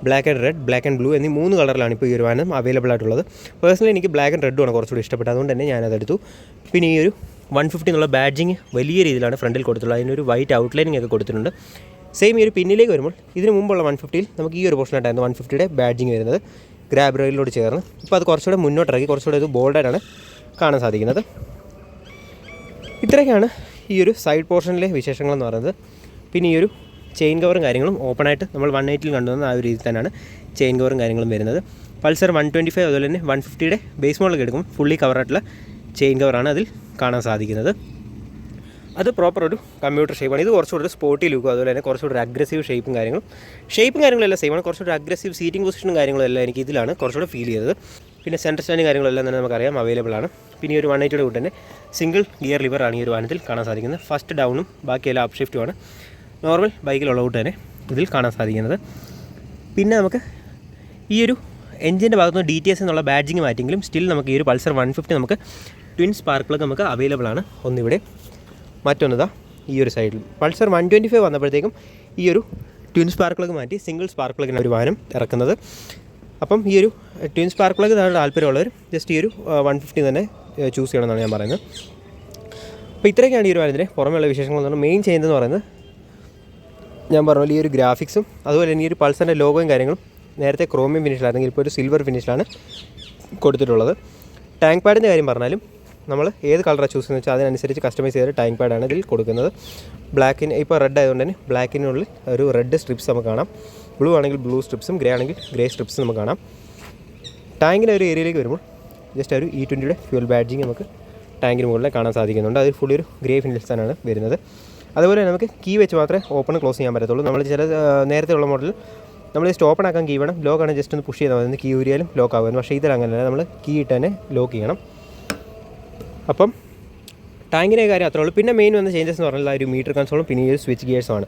black and red, black and blue എന്നീ 3 കളറിലാണ് ഇപ്പോൾ ഈ ഒരു വാഹനം അവൈലബിൾ ആയിട്ടുള്ളത്. പേഴ്സണലി എനിക്ക് ബ്ലാക്ക് ആൻഡ് റെഡുമാണ് കുറച്ചുകൂടി ഇഷ്ടപ്പെട്ടത്, അതുകൊണ്ട് തന്നെ ഞാനതെടുത്തു. പിന്നെ ഈ ഒരു 150 എന്നുള്ള ബാഡ്ജിങ് വലിയ രീതിയിലാണ് ഫ്രണ്ടിൽ കൊടുത്തിട്ടുള്ളത്. അതിനൊരു വൈറ്റ് ഔട്ട്ലൈനിങ് ഒക്കെ കൊടുത്തിട്ടുണ്ട്. സെയിം ഈ ഒരു പിന്നിലേക്ക് വരുമ്പോൾ ഇതിന് മുമ്പുള്ള 150ൽ നമുക്ക് ഈ ഒരു പോർഷനായിട്ടായിരുന്നു 150യുടെ ബാഡ്ജിങ് വരുന്നത് ഗ്രാബ് റെയിലോട് ചേർന്ന്. ഇപ്പോൾ അത് കുറച്ചുകൂടെ മുന്നോട്ടിറക്കി കുറച്ചുകൂടെ ഇത് ബോൾഡായിട്ടാണ് കാണാൻ സാധിക്കുന്നത്. ഇത്രയൊക്കെയാണ് ഈ ഒരു സൈഡ് പോർഷനിലെ വിശേഷങ്ങളെന്ന് പറയുന്നത്. പിന്നെ ഈ ഒരു ചെയിൻ കവറും കാര്യങ്ങളും ഓപ്പണായിട്ട് നമ്മൾ 180ൽ കണ്ടുവന്ന ആ ഒരു രീതിയിൽ തന്നെയാണ് ചെയിൻ കവറും കാര്യങ്ങളും വരുന്നത്. പൾസർ 125 അതുപോലെ തന്നെ 150യുടെ ബേസ് മോഡലൊക്കെ എടുക്കുമ്പോൾ ഫുള്ളി കവറായിട്ടുള്ള ചെയിൻ കവറാണ് അതിൽ കാണാൻ സാധിക്കുന്നത്. അത് പ്രോപ്പർ ഒരു കമ്പ്യൂട്ടർ ഷേപ്പാണ്. ഇത് കുറച്ചുകൂടി ഒരു സ്പോർട്ടി ലുക്കും അതുപോലെ തന്നെ കുറച്ചുകൂടി ഒരു അഗ്രസീവ് ഷേപ്പും കാര്യങ്ങളെല്ലാം സെയിമാണ്. കുറച്ചുകൂടി അഗ്രസീവ് സീറ്റിംഗ് പൊസിഷനും കാര്യങ്ങളെല്ലാം എനിക്ക് ഇതിലാണ് കുറച്ചുകൂടി ഫീൽ ചെയ്തത്. പിന്നെ സെൻറ്റർ സ്റ്റാൻഡ് കാര്യങ്ങളെല്ലാം തന്നെ നമുക്കറിയാം അവൈലബിൾ ആണ്. പിന്നെ ഈ ഒരു 180യുടെ കൂടെ തന്നെ സിംഗിൾ ഗിയർ ലിവറാണ് ഈ ഒരു വാഹനത്തിൽ കാണാൻ സാധിക്കുന്നത്. ഫസ്റ്റ് ഡൗണും ബാക്കിയെല്ലാം അപ്പ് ഷിഫ്റ്റുമാണ് നോർമൽ ബൈക്കിലുള്ള കൂട്ട് തന്നെ ഇതിൽ കാണാൻ സാധിക്കുന്നത്. പിന്നെ നമുക്ക് ഈ ഒരു എഞ്ചിൻ്റെ ഭാഗത്തുനിന്ന് DTS എന്നുള്ള ബാഡ്ജിങ് മാറ്റിയെങ്കിലും സ്റ്റിൽ നമുക്ക് ഈ ഒരു പൾസർ 150 നമുക്ക് ട്വിൻ സ്പാർക്ക് പ്ലഗ് നമുക്ക് അവൈലബിൾ ആണ്. ഒന്നിവിടെ, മറ്റൊന്നതാ ഈ ഒരു സൈഡിൽ. പൾസർ 125 വന്നപ്പോഴത്തേക്കും ഈ ഒരു ട്വിൻ സ്പാർക്ക് പ്ലഗ് മാറ്റി സിംഗിൾ സ്പാർക്ക് പ്ലഗിന് ഒരു വാഹനം ഇറക്കുന്നത്. അപ്പം ഈ ഒരു ട്വിൻ സ്പാർക്ക് പ്ലഗ് താല്പര്യമുള്ളവർ ജസ്റ്റ് ഈ ഒരു 150 തന്നെ ചൂസ് ചെയ്യണമെന്നാണ് ഞാൻ പറയുന്നത്. അപ്പോൾ ഇത്രയൊക്കെയാണ് ഈ ഒരു വാഹനത്തിൻ്റെ പുറമെയുള്ള വിശേഷങ്ങൾ എന്ന് പറഞ്ഞാൽ. മെയിൻ ചെയ്യുന്നതെന്ന് പറയുന്നത് ഞാൻ പറഞ്ഞ ഈ ഒരു ഗ്രാഫിക്സും അതുപോലെ തന്നെ ഈ ഒരു പൾസറിൻ്റെ ലോഗോയും കാര്യങ്ങളും നേരത്തെ ക്രോമിയം ഫിനിഷിലാണെങ്കിൽ ഇപ്പോൾ ഒരു സിൽവർ ഫിനിഷിലാണ് കൊടുത്തിട്ടുള്ളത്. ടാങ്ക് പാഡിൻ്റെ കാര്യം പറഞ്ഞാലും നമ്മൾ ഏത് കളറാണ് ചൂസ് ചെയ്യുന്നത് വെച്ചാൽ അതിനനുസരിച്ച് കസ്റ്റമൈസ് ചെയ്ത ടാങ്ക് പാഡാണ് ഇതിൽ കൊടുക്കുന്നത്. ബ്ലാക്കിന് ഇപ്പോൾ റെഡ് ആയതുകൊണ്ട് തന്നെ ബ്ലാക്കിനുള്ളിൽ ഒരു റെഡ് സ്ട്രിപ്സ് നമുക്ക് കാണാം. ബ്ലൂ ആണെങ്കിൽ ബ്ലൂ സ്ട്രിപ്സും ഗ്രേ ആണെങ്കിൽ ഗ്രേ സ്ട്രിപ്സും നമുക്ക് കാണാം. ടാങ്കിൻ്റെ ഒരു ഏരിയയിലേക്ക് വരുമ്പോൾ ജസ്റ്റ് ഒരു E20യുടെ ഫ്യൂൽ ബാഡ്ജിങ് നമുക്ക് ടാങ്കിന് മുകളിൽ കാണാൻ സാധിക്കുന്നുണ്ട്. അതിൽ ഫുള്ളി ഒരു ഗ്രേ ഫിനിഷിലാണ് വരുന്നത്. അതുപോലെ തന്നെ നമുക്ക് കീ വെച്ച് മാത്രമേ ഓപ്പൺ ക്ലോസ് ചെയ്യാൻ പറ്റത്തുള്ളൂ. നമ്മൾ ചില നേരത്തെ ഉള്ള മോഡൽ നമ്മൾ ജസ്റ്റ് ഓപ്പൺ ആക്കാൻ കീ വേണം, ലോക്കാണ് ജസ്റ്റ് ഒന്ന് പുഷ് ചെയ്താൽ മതി, കീ ഊരിയാലും ലോക്ക് ആകുമായിരുന്നു. പക്ഷേ ഇതിൽ അങ്ങനെയല്ല, നമ്മൾ കീ ഇട്ട് തന്നെ ലോക്ക് ചെയ്യണം. അപ്പം ടാങ്കിൻ്റെ കാര്യം അത്രേ ഉള്ളൂ. പിന്നെ മെയിൻ വന്ന ചേഞ്ചസ് എന്ന് പറഞ്ഞാൽ ആ ഒരു മീറ്റർ കൺസോളും പിന്നെ ഈ ഒരു സ്വിച്ച് ഗിയേഴ്സുമാണ്.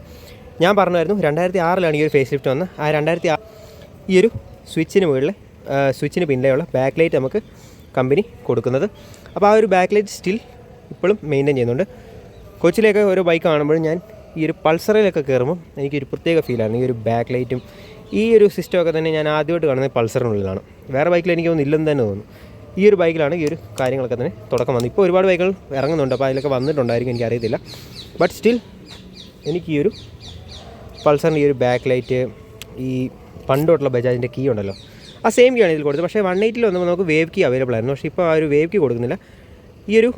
ഞാൻ പറഞ്ഞായിരുന്നു 2006 ഈ ഒരു ഫേസ് ലിഫ്റ്റ് വന്ന്. ആ 2006 ഈ ഒരു സ്വിച്ചിന് മുകളിൽ സ്വിച്ചിന് പിന്നിലെയുള്ള ബാക്ക് ലൈറ്റ് നമുക്ക് കമ്പനി കൊടുക്കുന്നത്. അപ്പോൾ ആ ഒരു ബാക്ക് ലൈറ്റ് സ്റ്റിൽ ഇപ്പോഴും മെയിൻറ്റെയിൻ ചെയ്യുന്നുണ്ട്. കൊച്ചിലേക്ക് ഓരോ ബൈക്ക് കാണുമ്പോഴും ഞാൻ ഈ ഒരു പൾസറിലൊക്കെ കയറുമ്പോൾ എനിക്കൊരു പ്രത്യേക ഫീലാണ്. ഈ ഒരു ബാക്ക് ലൈറ്റും ഈ ഒരു സിസ്റ്റമൊക്കെ തന്നെ ഞാൻ ആദ്യമായിട്ട് കാണുന്നത് പൾസറിനുള്ളിലാണ്. വേറെ ബൈക്കിൽ എനിക്കൊന്നും ഇല്ലെന്ന് തന്നെ തോന്നുന്നു. ഈ ഒരു ബൈക്കിലാണ് ഈ ഒരു കാര്യങ്ങളൊക്കെ തന്നെ തുടക്കം വന്നത്. ഇപ്പോൾ ഒരുപാട് ബൈക്കുകൾ ഇറങ്ങുന്നുണ്ട്, അപ്പോൾ അതിലൊക്കെ വന്നിട്ടുണ്ടായിരിക്കും, എനിക്കറിയത്തില്ല. ബട്ട് സ്റ്റിൽ എനിക്ക് ഈ ഒരു പൾസറിൻ്റെ ഈ ഒരു ബാക്ക് ലൈറ്റ്, ഈ പണ്ടോട്ടുള്ള ബജാജിൻ്റെ കീ ഉണ്ടല്ലോ, ആ സെയിം കീ ആണ് ഇതിൽ കൊടുത്തത്. പക്ഷേ 180 വന്നപ്പോൾ നമുക്ക് വേവ് കീ അവൈലബിൾ ആയിരുന്നു. പക്ഷേ ഇപ്പോൾ ആ ഒരു വേവ് കീ കൊടുക്കുന്നില്ല. ഈ ഒരു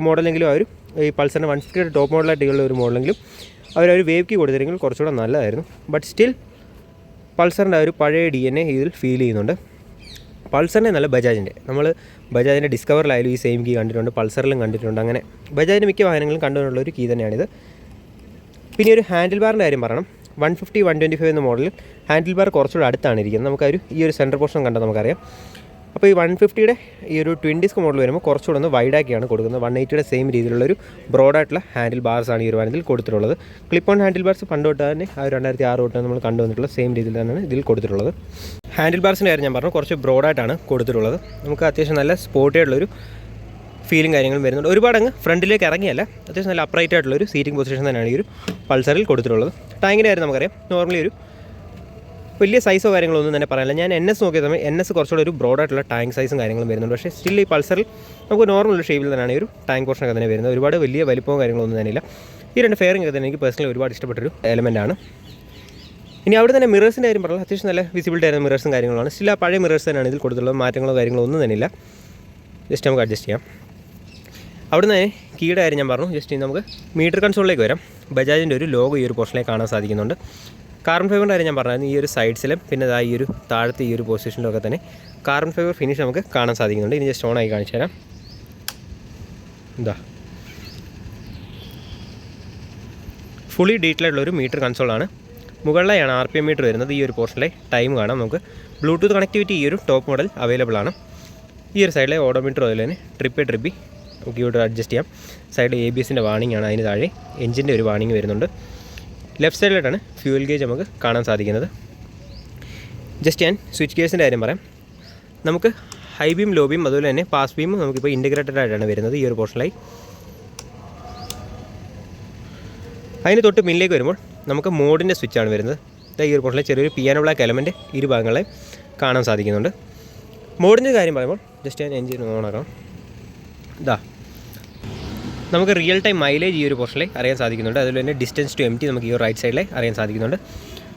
മോഡലെങ്കിലും ആ ഒരു ഈ പൾസറിൻ്റെ 150യുടെ ടോപ്പ് മോഡലായിട്ടുള്ള ഒരു മോഡലെങ്കിലും അവരൊരു വേവ് കീ കൊടുത്തിരുന്നെങ്കിൽ കുറച്ചുകൂടെ നല്ലതായിരുന്നു. ബട്ട് സ്റ്റിൽ പൾസറിൻ്റെ ആ ഒരു പഴയ DNA ഇതിൽ ഫീൽ ചെയ്യുന്നുണ്ട്. പൾസറിനെ നല്ല ബജാജിൻ്റെ, നമ്മൾ ബജാജിൻ്റെ ഡിസ്കവറിലായാലും ഈ സെയിം കീ കണ്ടിട്ടുണ്ട്, പൾസറിലും കണ്ടിട്ടുണ്ട്. അങ്ങനെ ബജാജിൻ്റെ മിക്ക വാഹനങ്ങളും കണ്ടുകൊണ്ടുള്ള ഒരു കീ തന്നെയാണിത്. പിന്നെ ഒരു ഹാൻഡിൽ ബാറിൻ്റെ കാര്യം പറയണം. 150 125 എന്ന മോഡലിൽ ഹാൻഡിൽ ബാർ കുറച്ചുകൂടെ അടുത്താണ് ഇരിക്കുന്നത്. നമുക്കൊരു ഈ ഒരു സെൻറ്റർ പോർഷൻ കണ്ടാൽ നമുക്കറിയാം. അപ്പോൾ ഈ 150യുടെ ഈ ഒരു ട്വിൻ ഡിസ്ക് മോഡൽ വരുമ്പോൾ കുറച്ചുകൂടെ ഒന്ന് വൈഡാക്കിയാണ് കൊടുക്കുന്നത്. 180യുടെ സെയിം രീതിയിലുള്ളൊരു ബ്രോഡായിട്ടുള്ള ഹാൻഡിൽ ബാർസാണ് ഈ ഒരു വാഹനത്തിൽ കൊടുത്തിട്ടുള്ളത്. ക്ലിപ്പ് ഓൺ ഹാൻഡിൽ ബാർസ് പണ്ട് തൊട്ട് തന്നെ ആ 2006 തൊട്ട് നമ്മൾ കണ്ടുവന്നിട്ടുള്ള സെയിം രീതിയിൽ തന്നെയാണ് ഇതിൽ കൊടുത്തിട്ടുള്ളത്. ഹാൻഡിൽ ബാർസിൻ്റെ കാര്യം ഞാൻ പറഞ്ഞു, കുറച്ച് ബ്രോഡായിട്ടാണ് കൊടുത്തിട്ടുള്ളത്. നമുക്ക് അത്യാവശ്യം നല്ല സ്പോർട്ടി ആയിട്ടുള്ളൊരു ഫീലും കാര്യങ്ങളും വരുന്നുണ്ട്. ഒരുപാട് അങ്ങ് ഫ്രണ്ടിലേക്ക് ഇറങ്ങിയല്ല, അത്യാവശ്യം നല്ല അപ്രൈറ്റ് ആയിട്ടുള്ളൊരു സീറ്റിംഗ് പൊസിഷൻ തന്നെയാണ് ഈ ഒരു പൾസറിൽ കൊടുത്തിട്ടുള്ളത്. ടാങ്കിൻ്റെ കാര്യം നമുക്കറിയാം, നോർമലി ഒരു വലിയ സൈസോ കാര്യങ്ങളോ ഒന്നും തന്നെ പറയാനില്ല. ഞാൻ NS നോക്കിയ സമയം NS കുറച്ചുകൂടെ ഒരു ബ്രോഡായിട്ടുള്ള ടാങ്ക് സൈസും കാര്യങ്ങളും വരുന്നുണ്ട്. പക്ഷേ സ്റ്റിൽ ഈ പൾസറിൽ നമുക്ക് നോർമൽ ഒരു ഷേപ്പിൽ തന്നെയാണ് ഈ ഒരു ടാങ്ക് പോർഷനൊക്കെ തന്നെ വരുന്നത്. ഒരുപാട് വലിയ വലിപ്പവും കാര്യങ്ങളൊന്നും തന്നെ ഇല്ല. ഈ രണ്ട് ഫെയറിംഗ് ഒക്കെ തന്നെ എനിക്ക് പേഴ്സണലി ഒരുപാട് ഇഷ്ടപ്പെട്ടൊരു എലമെൻറ്റാണ്. ഇനി അവിടെ തന്നെ മിറേഴ്സിൻ്റെ കാര്യം പറഞ്ഞാൽ അത്യാവശ്യം നല്ല വിസിബിലിറ്റി ആയിരുന്ന മിറേഴ്സും കാര്യങ്ങളാണ്. സ്റ്റിൽ ആ പഴയ മിറേഴ്സ് തന്നെയാണ് ഇതിൽ കൊടുത്തുള്ളത്. മാറ്റങ്ങളോ കാര്യങ്ങളോ ഒന്നും തന്നെ ഇല്ല. ജസ്റ്റ് നമുക്ക് അഡ്ജസ്റ്റ് ചെയ്യാം. അവിടെ നിന്ന് കീയുടെ കാര്യം ഞാൻ പറഞ്ഞു. ജസ്റ്റ് നമുക്ക് മീറ്റർ കൺസോളിലേക്ക് വരാം. ബജാജിൻ്റെ ഒരു ലോഗോ ഈ ഒരു പോർഷനിലേക്ക് കാണാൻ സാധിക്കുന്നുണ്ട്. കാർബൺ ഫൈബറിൻ്റെ കാര്യം ഞാൻ പറഞ്ഞായിരുന്നു. ഈ ഒരു സൈഡ്സിലും പിന്നെ ഈ ഒരു താഴത്തെ ഈ ഒരു പൊസിഷനിലൊക്കെ തന്നെ കാർബൺ ഫൈബർ ഫിനിഷ് നമുക്ക് കാണാൻ സാധിക്കുന്നുണ്ട്. ഇനി ജസ്റ്റ് ഓണായി കാണിച്ചു തരാം. ഫുള്ളി ഡീറ്റെയിൽ ആയിട്ടുള്ളൊരു മീറ്റർ കൺസോളാണ്. മുകളിലായാണ് RPM മീറ്റർ വരുന്നത്. ഈ ഒരു പോർഷനിലെ ടൈം കാണാം. നമുക്ക് ബ്ലൂടൂത്ത് കണക്ടിവിറ്റി ഈ ഒരു ടോപ്പ് മോഡൽ അവൈലബിൾ ആണ്. ഈ ഒരു സൈഡിലെ ഓഡോമീറ്റർ അതുപോലെ തന്നെ ട്രിപ്പി നമുക്ക് ഇവിടെ അഡ്ജസ്റ്റ് ചെയ്യാം. സൈഡിൽ ABSൻ്റെ വാണിംഗ് ആണ്. അതിന് താഴെ എഞ്ചിൻ്റെ ഒരു വാണിംഗ് വരുന്നുണ്ട്. ലെഫ്റ്റ് സൈഡിലായിട്ടാണ് ഫ്യൂൽ ഗേജ് നമുക്ക് കാണാൻ സാധിക്കുന്നത്. ജസ്റ്റ് ഞാൻ സ്വിച്ച് ഗേഴ്സിൻ്റെ കാര്യം പറയാം. നമുക്ക് ഹൈ ബീം, ലോ ബീം അതുപോലെ തന്നെ പാസ് ബീം നമുക്കിപ്പോൾ ഇൻറ്റഗ്രേറ്റഡ് ആയിട്ടാണ് വരുന്നത് ഈ ഒരു പോർഷനിലായി. അതിന് തൊട്ട് പിന്നിലേക്ക് വരുമ്പോൾ നമുക്ക് മോഡിൻ്റെ സ്വിച്ചാണ് വരുന്നത്. ഈ ഒരു പോർഷനിൽ ചെറിയൊരു പിയാനോ ബ്ലാക്ക് എലമെൻറ്റ് ഇരുഭാഗങ്ങളെ കാണാൻ സാധിക്കുന്നുണ്ട്. മോഡിൻ്റെ കാര്യം പറയുമ്പോൾ ജസ്റ്റ് ഞാൻ എഞ്ചിൻ ഓണാക്കാം. നമുക്ക് റിയൽ ടൈം മൈലേജ് ഈ ഒരു പോർഷനിൽ അറിയാൻ സാധിക്കുന്നുണ്ട്. അതുപോലെ തന്നെ ഡിസ്റ്റൻസ് ടു empty നമുക്ക് ഈ ഒരു റൈറ്റ് സൈഡിൽ അറിയാൻ സാധിക്കുന്നുണ്ട്.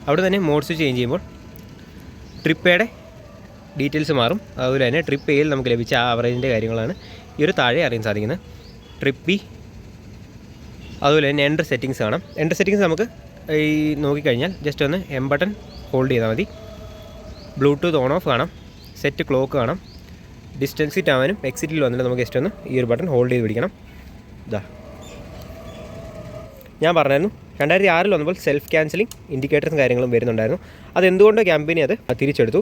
അവിടെ തന്നെ മോഡ് സ്വിച്ച് ചേഞ്ച് ചെയ്യുമ്പോൾ ട്രിപ്പ് എയുടെ ഡീറ്റെയിൽസ് മാറും. അതുപോലെ തന്നെ ട്രിപ്പ് എയിൽ നമുക്ക് ലഭിച്ച ആ ആവറേജിൻ്റെ കാര്യങ്ങളാണ് ഈ ഒരു താഴെ അറിയാൻ സാധിക്കുന്നത്. ട്രിപ്പ് B അതുപോലെ തന്നെ എൻഡർ സെറ്റിങ്സ് കാണാം. എൻഡർ സെറ്റിങ്സ് നമുക്ക് ഈ നോക്കിക്കഴിഞ്ഞാൽ ജസ്റ്റ് ഒന്ന് M ബട്ടൺ ഹോൾഡ് ചെയ്താൽ മതി. ബ്ലൂടൂത്ത് ഓൺ ഓഫ് കാണാം. സെറ്റ് ക്ലോക്ക് കാണാം. ഡിസ്റ്റൻസ് ഇറ്റ് ആവാനും എക്സിറ്റിൽ വന്നിട്ട് നമുക്ക് ജസ്റ്റ് ഒന്ന് ഈ ഒരു ബട്ടൺ ഹോൾഡ് ചെയ്ത് പിടിക്കണം. ഞാൻ പറഞ്ഞായിരുന്നു 2006 വന്നപ്പോൾ സെൽഫ് ക്യാൻസലിംഗ് ഇൻഡിക്കേറ്റേഴ്സും കാര്യങ്ങളും വരുന്നുണ്ടായിരുന്നു. അതെന്തുകൊണ്ടോ കമ്പനി അത് തിരിച്ചെടുത്തു.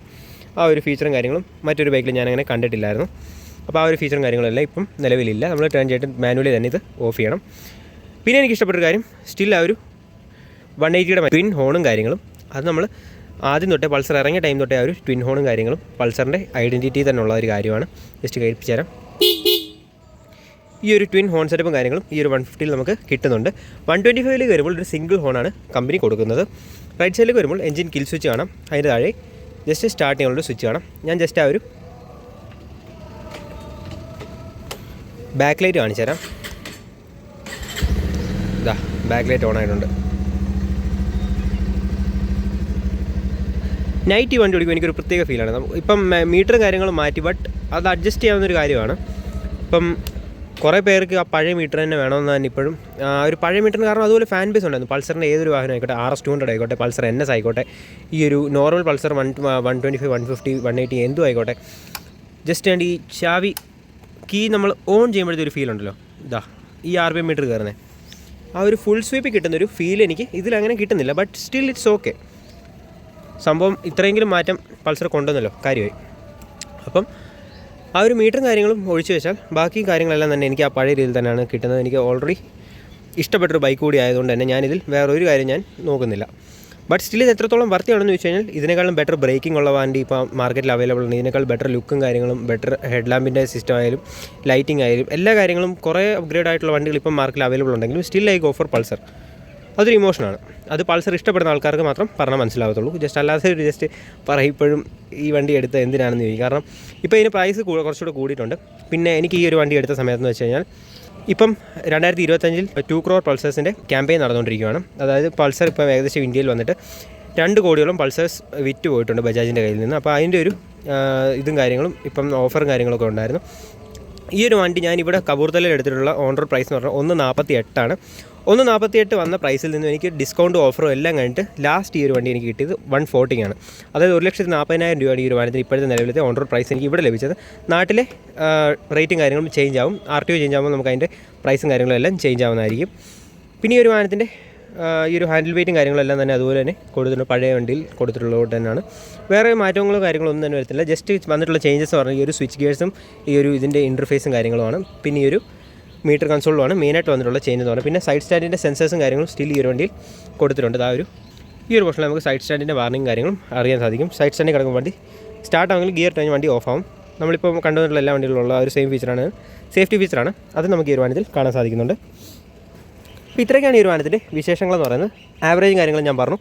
ആ ഒരു ഫീച്ചറും കാര്യങ്ങളും മറ്റൊരു ബൈക്കിൽ ഞാനങ്ങനെ കണ്ടിട്ടില്ലായിരുന്നു. അപ്പോൾ ആ ഒരു ഫീച്ചറും കാര്യങ്ങളെല്ലാം ഇപ്പം നിലവിലില്ല. നമ്മൾ ടേൺ ചെയ്തിട്ട് മാനുവലി തന്നെ ഇത് ഓഫ് ചെയ്യണം. പിന്നെ എനിക്ക് ഇഷ്ടപ്പെട്ടൊരു കാര്യം സ്റ്റിൽ ആ ഒരു 180യുടെ ട്വിൻ ഹോണും കാര്യങ്ങളും അത് നമ്മൾ ആദ്യം തൊട്ടേ പൾസർ ഇറങ്ങിയ ടൈം തൊട്ടേ ആ ഒരു ട്വിൻ ഹോണും കാര്യങ്ങളും പൾസറിൻ്റെ ഐഡൻറ്റിറ്റി തന്നെയുള്ള ഒരു കാര്യമാണ്. ജസ്റ്റ് കേൾപ്പിച്ചു തരാം. ഈ ഒരു ട്വിൻ ഹോൺ സെറ്റപ്പും കാര്യങ്ങളും ഈ ഒരു 150ൽ നമുക്ക് കിട്ടുന്നുണ്ട്. 125ലേക്ക് വരുമ്പോൾ ഒരു സിംഗിൾ ഹോണാണ് കമ്പനി കൊടുക്കുന്നത്. റൈറ്റ് സൈഡിലേക്ക് വരുമ്പോൾ എഞ്ചിൻ കിൽ സ്വിച്ച് കാണാം. അതിൻ്റെ താഴെ ജസ്റ്റ് സ്റ്റാർട്ട് ചെയ്യാനുള്ള സ്വിച്ച് കാണാം. ഞാൻ ജസ്റ്റ് ആ ഒരു ബാക്ക് ലൈറ്റ് കാണിച്ചു തരാം. ബാക്ക് ലൈറ്റ് ഓൺ ആയിട്ടുണ്ട്. നൈറ്റ് ഈ വണ്ടി ഓടിക്കുമ്പോൾ എനിക്കൊരു പ്രത്യേക ഫീലാണ്. ഇപ്പം മീറ്ററും കാര്യങ്ങളും മാറ്റി, ബട്ട് അത് അഡ്ജസ്റ്റ് ചെയ്യാവുന്നൊരു കാര്യമാണ്. ഇപ്പം കുറേ പേർക്ക് ആ പഴയ മീറ്റർ തന്നെ വേണമെന്ന് തന്നെ ഇപ്പോഴും ഒരു പഴയ മീറ്ററിന് കാരണം അതുപോലെ ഫാൻ ബേസ് ഉണ്ടായിരുന്നു. പൾസറിൻ്റെ ഏതൊരു വാഹനം ആയിക്കോട്ടെ, RS200 ആയിക്കോട്ടെ, പൾസർ NS ആയിക്കോട്ടെ, ഈ ഒരു നോർമൽ പൾസർ 125, 150, 180 എന്തും ആയിക്കോട്ടെ, ജസ്റ്റ് ആൻഡ് ഈ ചാവി കീ നമ്മൾ ഓൺ ചെയ്യുമ്പോഴത്തെ ഒരു ഫീൽ ഉണ്ടല്ലോ, ഈ RPM മീറ്റർ കയറുന്നത് ആ ഒരു ഫുൾ സ്വീപ്പ് കിട്ടുന്നൊരു ഫീൽ എനിക്ക് ഇതിലങ്ങനെ കിട്ടുന്നില്ല. But still it's okay. സംഭവം ഇത്രയെങ്കിലും മാറ്റം പൾസർ കൊണ്ടുവന്നല്ലോ, കാര്യമായി. അപ്പം ആ ഒരു മീറ്ററും കാര്യങ്ങളും ഒഴിച്ചു വെച്ചാൽ ബാക്കി കാര്യങ്ങളെല്ലാം തന്നെ എനിക്ക് ആ പഴയ രീതിയിൽ തന്നെയാണ് കിട്ടുന്നത്. എനിക്ക് ഓൾറെഡി ഇഷ്ടപ്പെട്ടൊരു ബൈക്ക് കൂടി ആയതുകൊണ്ട് തന്നെ ഞാനിതിൽ വേറൊരു കാര്യം ഞാൻ നോക്കുന്നില്ല. ബട്ട് സ്റ്റിൽ ഇത് എത്രത്തോളം വർത്തിയാണെന്ന് ചോദിച്ചു കഴിഞ്ഞാൽ ഇതിനേക്കാളും ബെറ്റർ ബ്രേക്കിംഗ് ഉള്ള വണ്ടി ഇപ്പോൾ മാർക്കറ്റിൽ അവൈലബിൾ ഉണ്ട്. ഇതിനേക്കാൾ ബെറ്റർ ലുക്കും കാര്യങ്ങളും ബെറ്റർ ഹെഡ് ലാമ്പിൻ്റെ സിസ്റ്റം ആയാലും ലൈറ്റിംഗ് ആയാലും എല്ലാ കാര്യങ്ങളും കുറേ അപ്ഗ്രേഡ് ആയിട്ടുള്ള വണ്ടികൾ ഇപ്പം മാർക്കറ്റിൽ അവൈലബിൾ ഉണ്ടെങ്കിലും still I go for Pulsar. അതൊരു ഇമോഷനാണ്. അത് പൾസർ ഇഷ്ടപ്പെടുന്ന ആൾക്കാർക്ക് മാത്രം പറഞ്ഞാൽ മനസ്സിലാവത്തുള്ളൂ. ജസ്റ്റ് അല്ലാതെ ഒരു ജസ്റ്റ് ഇപ്പോഴും ഈ വണ്ടി എടുത്ത് എന്തിനാണെന്ന് ചോദിക്കും. കാരണം ഇപ്പോൾ ഇതിന് പ്രൈസ് കുറച്ചുകൂടെ കൂടിയിട്ടുണ്ട്. പിന്നെ എനിക്ക് ഈ ഒരു വണ്ടി എടുത്ത സമയത്തെന്ന് വെച്ച് കഴിഞ്ഞാൽ ഇപ്പം 2025 2 crore പൾസേഴ്സിൻ്റെ ക്യാമ്പയിൻ നടന്നുകൊണ്ടിരിക്കുകയാണ്. അതായത് പൾസർ ഇപ്പം ഏകദേശം ഇന്ത്യയിൽ വന്നിട്ട് 2 കോടിയോളം പൾസേഴ്സ് വിറ്റ് പോയിട്ടുണ്ട് ബജാജിൻ്റെ കയ്യിൽ നിന്ന്. അപ്പോൾ അതിൻ്റെ ഒരു ഇതും കാര്യങ്ങളും ഇപ്പം ഓഫറും കാര്യങ്ങളൊക്കെ ഉണ്ടായിരുന്നു. ഈ ഒരു വണ്ടി ഞാൻ ഇവിടെ കപൂർത്തലയിൽ എടുത്തിട്ടുള്ള ഓൺ റോഡ് പ്രൈസ് എന്ന് പറഞ്ഞാൽ 148 148 വന്ന പ്രൈസിൽ നിന്നും എനിക്ക് ഡിസ്കൗണ്ട് ഓഫറും എല്ലാം കഴിഞ്ഞിട്ട് ലാസ്റ്റ് ഈ ഒരു വണ്ടി എനിക്ക് കിട്ടിയത് 140 ആണ്. അതായത് 1,40,000 രൂപയാണ് ഈ ഒരു വാഹനത്തിന് ഇപ്പോഴത്തെ നിലവിലത്തെ ഓൺ റോഡ് പ്രൈസ് എനിക്ക് ഇവിടെ ലഭിച്ചത്. നാട്ടിലെ റേറ്റും കാര്യങ്ങളും ചേഞ്ച് ആവും. RTO ചേഞ്ച് ആകുമ്പോൾ നമുക്ക് അതിൻ്റെ പ്രൈസും കാര്യങ്ങളും എല്ലാം ചേഞ്ച് ആവുന്നതായിരിക്കും. പിന്നെ ഈ ഒരു വാഹനത്തിൻ്റെ ഈ ഒരു ഹാൻഡിൽ വെയിറ്റും കാര്യങ്ങളെല്ലാം തന്നെ അതുപോലെ തന്നെ കൊടുത്തിട്ടുണ്ട്. പഴയ വണ്ടിയിൽ കൊടുത്തിട്ടുള്ളത് തന്നെയാണ്. വേറെ മാറ്റങ്ങളോ കാര്യങ്ങളോ ഒന്നും തന്നെ വരത്തില്ല. ജസ്റ്റ് വന്നിട്ടുള്ള ചേഞ്ചസ് പറഞ്ഞാൽ ഈ ഒരു സ്വിച്ച് ഗിയേഴ്സും ഈ ഒരു ഇതിൻ്റെ ഇൻ്റർഫേസും കാര്യങ്ങളുമാണ്. പിന്നെ ഈ ഒരു മീറ്റർ കൺസോളിലുമാണ് മെയിനായിട്ട് വന്നിട്ടുള്ള ചേഞ്ച് എന്ന് പറഞ്ഞാൽ. പിന്നെ സൈഡ് സ്റ്റാൻഡിൻ്റെ സെൻസേഴ്സും കാര്യങ്ങളും സ്റ്റിൽ ഈ ഒരു വണ്ടിയിൽ കൊടുത്തിട്ടുണ്ട്. ആ ഒരു ഈ ഒരു പോർഷനിൽ നമുക്ക് സൈഡ് സ്റ്റാൻഡിൻ്റെ വാർണിംഗ് കാര്യങ്ങളും അറിയാൻ സാധിക്കും. സൈഡ് സ്റ്റാൻഡിൽ കിടക്കുന്ന വണ്ടി സ്റ്റാർട്ട് ആണെങ്കിൽ ഗിയർ കഴിഞ്ഞ് വണ്ടി ഓഫ് ആവും. നമ്മളിപ്പോൾ കണ്ടുവന്നിട്ടുള്ള എല്ലാ വണ്ടികളിലുള്ള ഒരു സെയിം ഫീച്ചറാണ്, സേഫ്റ്റി ഫീച്ചറാണ്. അത് നമുക്ക് ഈ ഒരു വാഹനത്തിൽ കാണാൻ സാധിക്കുന്നുണ്ട്. അപ്പോൾ ഇത്രയൊക്കെയാണ് ഈ ഒരു വാഹനത്തിൻ്റെ വിശേഷങ്ങളെന്ന് പറയുന്നത്. ആവറേജും കാര്യങ്ങളും ഞാൻ പറഞ്ഞു.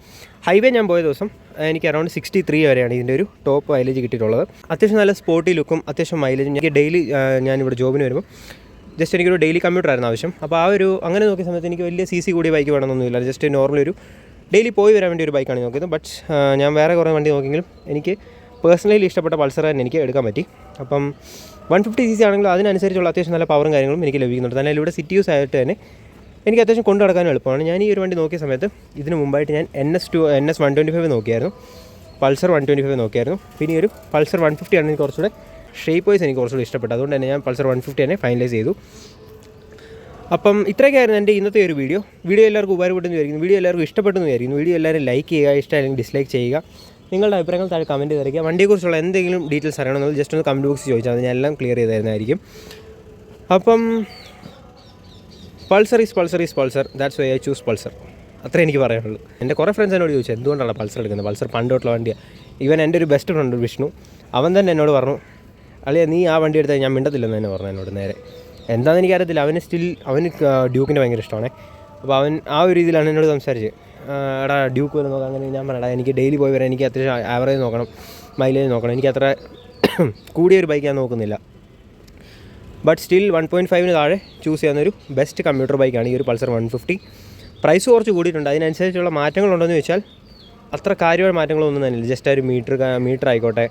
ഹൈവേ ഞാൻ പോയ ദിവസം എനിക്ക് അറൗണ്ട് 63 വരെയാണ് ഇതിൻ്റെ ഒരു ടോപ്പ് മൈലേജ് കിട്ടിയിട്ടുള്ളത്. അത്യാവശ്യം നല്ല സ്പോർട്ടി ലുക്കും അത്യാവശ്യം മൈലേജും. എനിക്ക് ഡെയിലി ഞാനിവിടെ ജോബിന് വരുമ്പോൾ ജസ്റ്റ് എനിക്കൊരു ഡെയിലി കമ്മ്യൂട്ടർ ആയിരുന്നു ആവശ്യം. അപ്പോൾ ആ ഒരു അങ്ങനെ നോക്കിയ സമയത്ത് എനിക്ക് വലിയ CC കൂടിയ ബൈക്ക് വേണമെന്നൊന്നുമില്ല. ജസ്റ്റ് നോർമൽ ഒരു ഡെയിലി പോയി വരാൻ വേണ്ടി ഒരു ബൈക്കാണ് നോക്കിയത്. ബട്ട് ഞാൻ വേറെ കുറേ വണ്ടി നോക്കിയെങ്കിലും എനിക്ക് പേഴ്സണലി ഇഷ്ടപ്പെട്ട പൾസർ തന്നെ എനിക്ക് എടുക്കാൻ പറ്റി. അപ്പം 150cc ആണെങ്കിലും അതിനനുസരിച്ചുള്ള അത്യാവശ്യം നല്ല പവറും കാര്യങ്ങളും എനിക്ക് ലഭിക്കുന്നുണ്ട്. തന്നെ ഇവിടെ സിറ്റി യൂസ് ആയിട്ട് തന്നെ എനിക്ക് അത്യാവശ്യം കൊണ്ടു നടക്കാനും എളുപ്പമാണ്. ഞാൻ ഈ ഒരു വണ്ടി നോക്കിയ സമയത്ത് ഇതിന് മുമ്പായിട്ട് ഞാൻ NS 125 നോക്കിയായിരുന്നു, പൾസർ 125 നോക്കിയായിരുന്നു. പിന്നെ ഈ ഒരു പൾസർ 150 ആണ് എനിക്ക് കുറച്ചുകൂടെ ഷേപ്പ് വൈസ് എനിക്ക് കുറച്ചുകൂടി ഇഷ്ടപ്പെട്ടു. അതുകൊണ്ട് തന്നെ ഞാൻ പൾസർ 150 തന്നെ ഫൈനലൈസ് ചെയ്തു. അപ്പം ഇത്രയൊക്കെയായിരുന്നു എൻ്റെ ഇന്നത്തെ ഒരു വീഡിയോ എല്ലാവർക്കും ഉപകാരപ്പെട്ടെന്ന് വിചാരിക്കുന്നു. വീഡിയോ എല്ലാവർക്കും ഇഷ്ടപ്പെട്ടെന്ന് വിചാരിക്കുന്നു. വീഡിയോ എല്ലാവരും ലൈക്ക് ചെയ്യുക, ഇഷ്ടമായില്ലെങ്കിൽ ഡിസ്ലൈക്ക് ചെയ്യുക. നിങ്ങളുടെ അഭിപ്രായങ്ങൾ താഴെ കമൻറ്റ് ചെയ്തിരിക്കുക. വണ്ടിയെക്കുറിച്ചുള്ള എന്തെങ്കിലും ഡീറ്റെയിൽസ് അറിയണമെങ്കിൽ ജസ്റ്റ് ഒന്ന് കമൻറ്റ് ബോക്സിൽ ചോദിച്ചാൽ മതി, ഞാൻ എല്ലാം ക്ലിയർ ചെയ്ത് തരുന്നതായിരിക്കും. അപ്പം Pulsar is Pulsar, that's why I choose Pulsar. അത്രേ എനിക്ക് പറയാനുള്ളൂ. എൻ്റെ കുറേ ഫ്രണ്ട്സ് എന്നോട് ചോദിച്ചു എന്തുകൊണ്ടാണ് പൾസർ എടുക്കുന്നത്, പൾസർ പണ്ടോട്ടുള്ള വണ്ടിയാണ്. ഈവൻ എൻ്റെ ഒരു ബെസ്റ്റ് ഫ്രണ്ട് വിഷ്ണു, അവൻ തന്നെ എന്നോട് പറഞ്ഞു, അളിയ നീ ആ വണ്ടി എടുത്താൽ ഞാൻ മിണ്ടത്തില്ലെന്ന് തന്നെ പറഞ്ഞു എന്നോട് നേരെ. എന്താണെന്ന് എനിക്കറിയത്തില്ല, അവന് ഡ്യൂക്കിൻ്റെ ഭയങ്കര ഇഷ്ടമാണ്. അപ്പോൾ അവൻ ആ ഒരു രീതിയിലാണ് എന്നോട് സംസാരിച്ചത്. എടാ ഡ്യൂക്ക് വരെ നോക്കാം. അങ്ങനെ ഞാൻ പറയടാ എനിക്ക് ഡെയിലി പോയി വരാൻ എനിക്ക് അത്യാവശ്യം ആവറേജ് നോക്കണം, മൈലേജ് നോക്കണം, എനിക്ക് അത്ര കൂടിയൊരു ബൈക്ക് ഞാൻ നോക്കുന്നില്ല. ബട്ട് സ്റ്റിൽ 1.5 താഴെ ചൂസ് ചെയ്യുന്നൊരു ബെസ്റ്റ് കമ്മ്യൂട്ടർ ബൈക്കാണ് ഈ ഒരു പൾസർ 150. പ്രൈസ് കുറച്ച് കൂടിയിട്ടുണ്ട്. അതിനനുസരിച്ചുള്ള മാറ്റങ്ങളുണ്ടോയെന്ന് ചോദിച്ചാൽ അത്ര കാര്യമായ മാറ്റങ്ങളൊന്നും തന്നെയില്ല. ജസ്റ്റ് ഒരു മീറ്റർ ആയിക്കോട്ടെ,